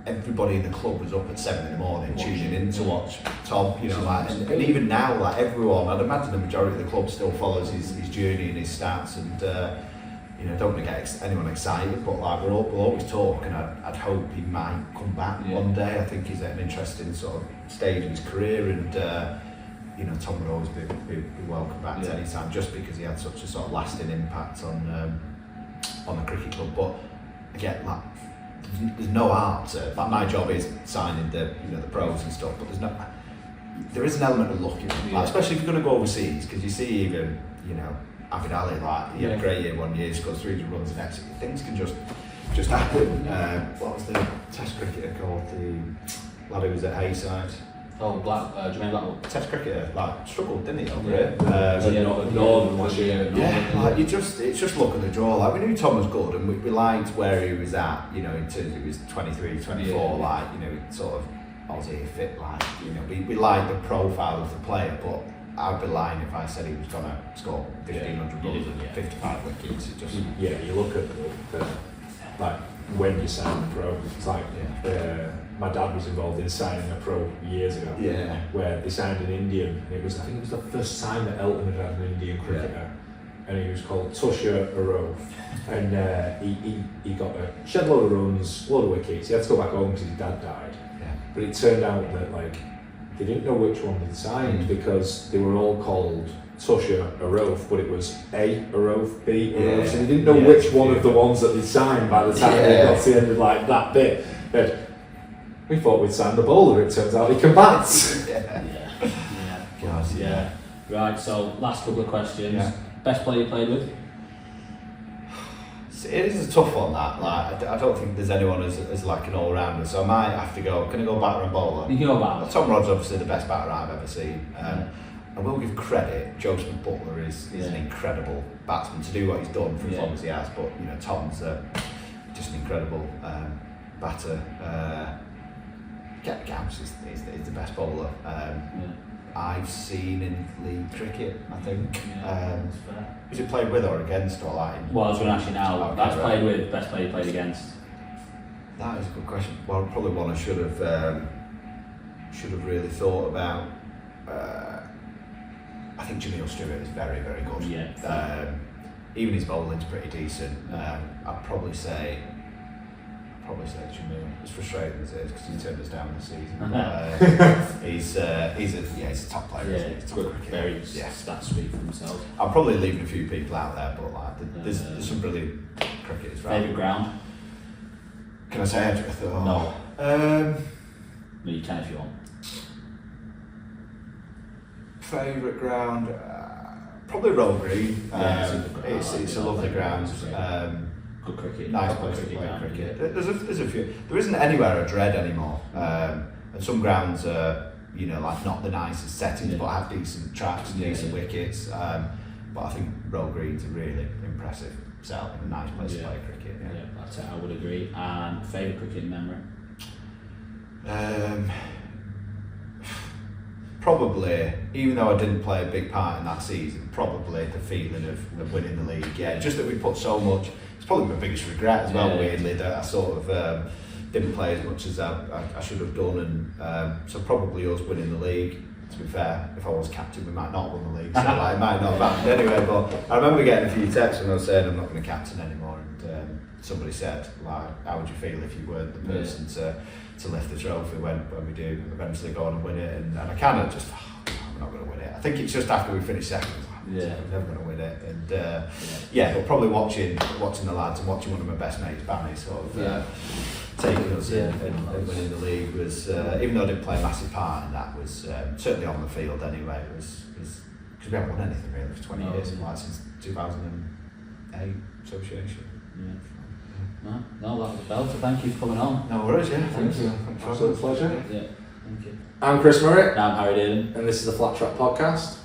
Everybody in the club was up at 7 in the morning tuning in to watch Tom, and even now, like everyone, I'd imagine the majority of the club still follows his journey and his stats, and don't want to get anyone excited, but like we'll always talk, and I'd hope he might come back one day. I think he's at an interesting sort of stage in his career, and Tom would always be welcome back to any time, just because he had such a sort of lasting impact on the cricket club. But again, like, there's no art to it. Like my job is signing the pros and stuff, but there is an element of luck, like, especially if you're going to go overseas, because you see even 𝗘𝗵𝘁, like he had a great year one year, scored 300 runs and exit. Things can just happen. What was the Test cricketer called? The lad who was at Hayside. 𝗘𝗵𝘁. Test cricketer, like struggled, didn't he, over it? Northern last year. Like it's just luck of the draw. Like we knew Tom was good, and we liked where he was at. In terms of he was 23, 24. Like sort of Aussie fit. Like we liked the profile of the player, but I'd be lying if I said he was gonna score 1,500 runs and 55 wickets. It just you look at the like when you sign a pro, it's like my dad was involved in signing a pro years ago. Where they signed an Indian, and I think it was the first time that Elton had an Indian cricketer, and he was called 𝗘𝗶𝘁𝗶𝘆, and he got a shed load of runs, load of wickets. He had to go back home because his dad died. But it turned out that like they didn't know which one they'd signed because they were all called 𝗘𝗶𝘁𝗶𝘆, but it was 𝗘𝗵𝘁, B, so they didn't know which one of the ones that they'd signed by the time they got to the end of like that bit. But we thought we'd signed the bowler, it turns out he can bat. Right, so last couple of questions. Best player you played with? It is a tough one, that. Like, I don't think there's anyone as like an all-rounder, so I might have to go. Can I go batter and bowler? You can go batter. Tom Rodgers, obviously the best batter I've ever seen. I will give credit. 𝗘𝗶𝘁𝗵𝘁 is an incredible batsman to do what he's done for as long as he has. But you know, Tom's just an incredible batter. 𝗘𝗶𝘁𝗵 is the best bowler I've seen in league cricket, I think. Was it played with or against or like? Well, I was going to ask you now. Okay, That's played with, best player you played against. That is a good question. Well, probably one I should have really thought about. I think 𝗘𝗶𝘁𝗵 is very, very good. Yeah. Even his bowling's pretty decent. I'd probably say 𝗘𝗶𝘁𝗵. As frustrating as it is because he turned us down this season. But, he's a top player. Yeah, he's good. Very stats speak for themselves. I'm probably leaving a few people out there, but like there's some brilliant cricketers. Favourite ground? Can I say Edgworth? Or? No. No, you can if you want. Favourite ground? Probably Roll Green. It's a lovely ground. Good cricket. Nice place to play cricket. There's a few. There isn't anywhere I dread anymore. And some grounds are, you know, like not the nicest settings, but have decent tracks and decent wickets. But I think Roll Green's a really impressive setup and a nice place to play cricket. Yeah, that's it. I would agree. And favourite cricket memory? Probably, even though I didn't play a big part in that season, probably the feeling of winning the league. Yeah, just that we put so much. It's probably my biggest regret as well. Weirdly, that I sort of didn't play as much as I should have done, and so probably us winning the league. To be fair, if I was captain, we might not have won the league, so like, it might not have happened anyway. But I remember getting a few texts when I was saying I'm not going to captain anymore, and somebody said, like, how would you feel if you weren't the person to lift the trophy when we do eventually go on and win it? And I kind of just, I'm not going to win it. I think it's just after we finish second, I'm never going to win it. And but probably watching the lads and watching one of my best mates, Barney, sort of taking us in and winning the league was, even though I didn't play a massive part in that, was certainly on the field anyway. It was because we haven't won anything really for 20 years, like since 2008 association. No, that was a belt, so thank you for coming on. No worries, Thank you. Absolute pleasure. Yeah, thank you. I'm 𝗘𝗶𝘁𝗵. I'm Harry Dillon. And this is the Flat Track Podcast.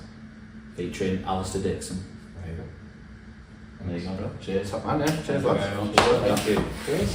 Featuring Ally Dickson. There you go. There you go. Cheers. Top man, yeah. Cheers, Thank you lads. very much. Thank you. Cheers.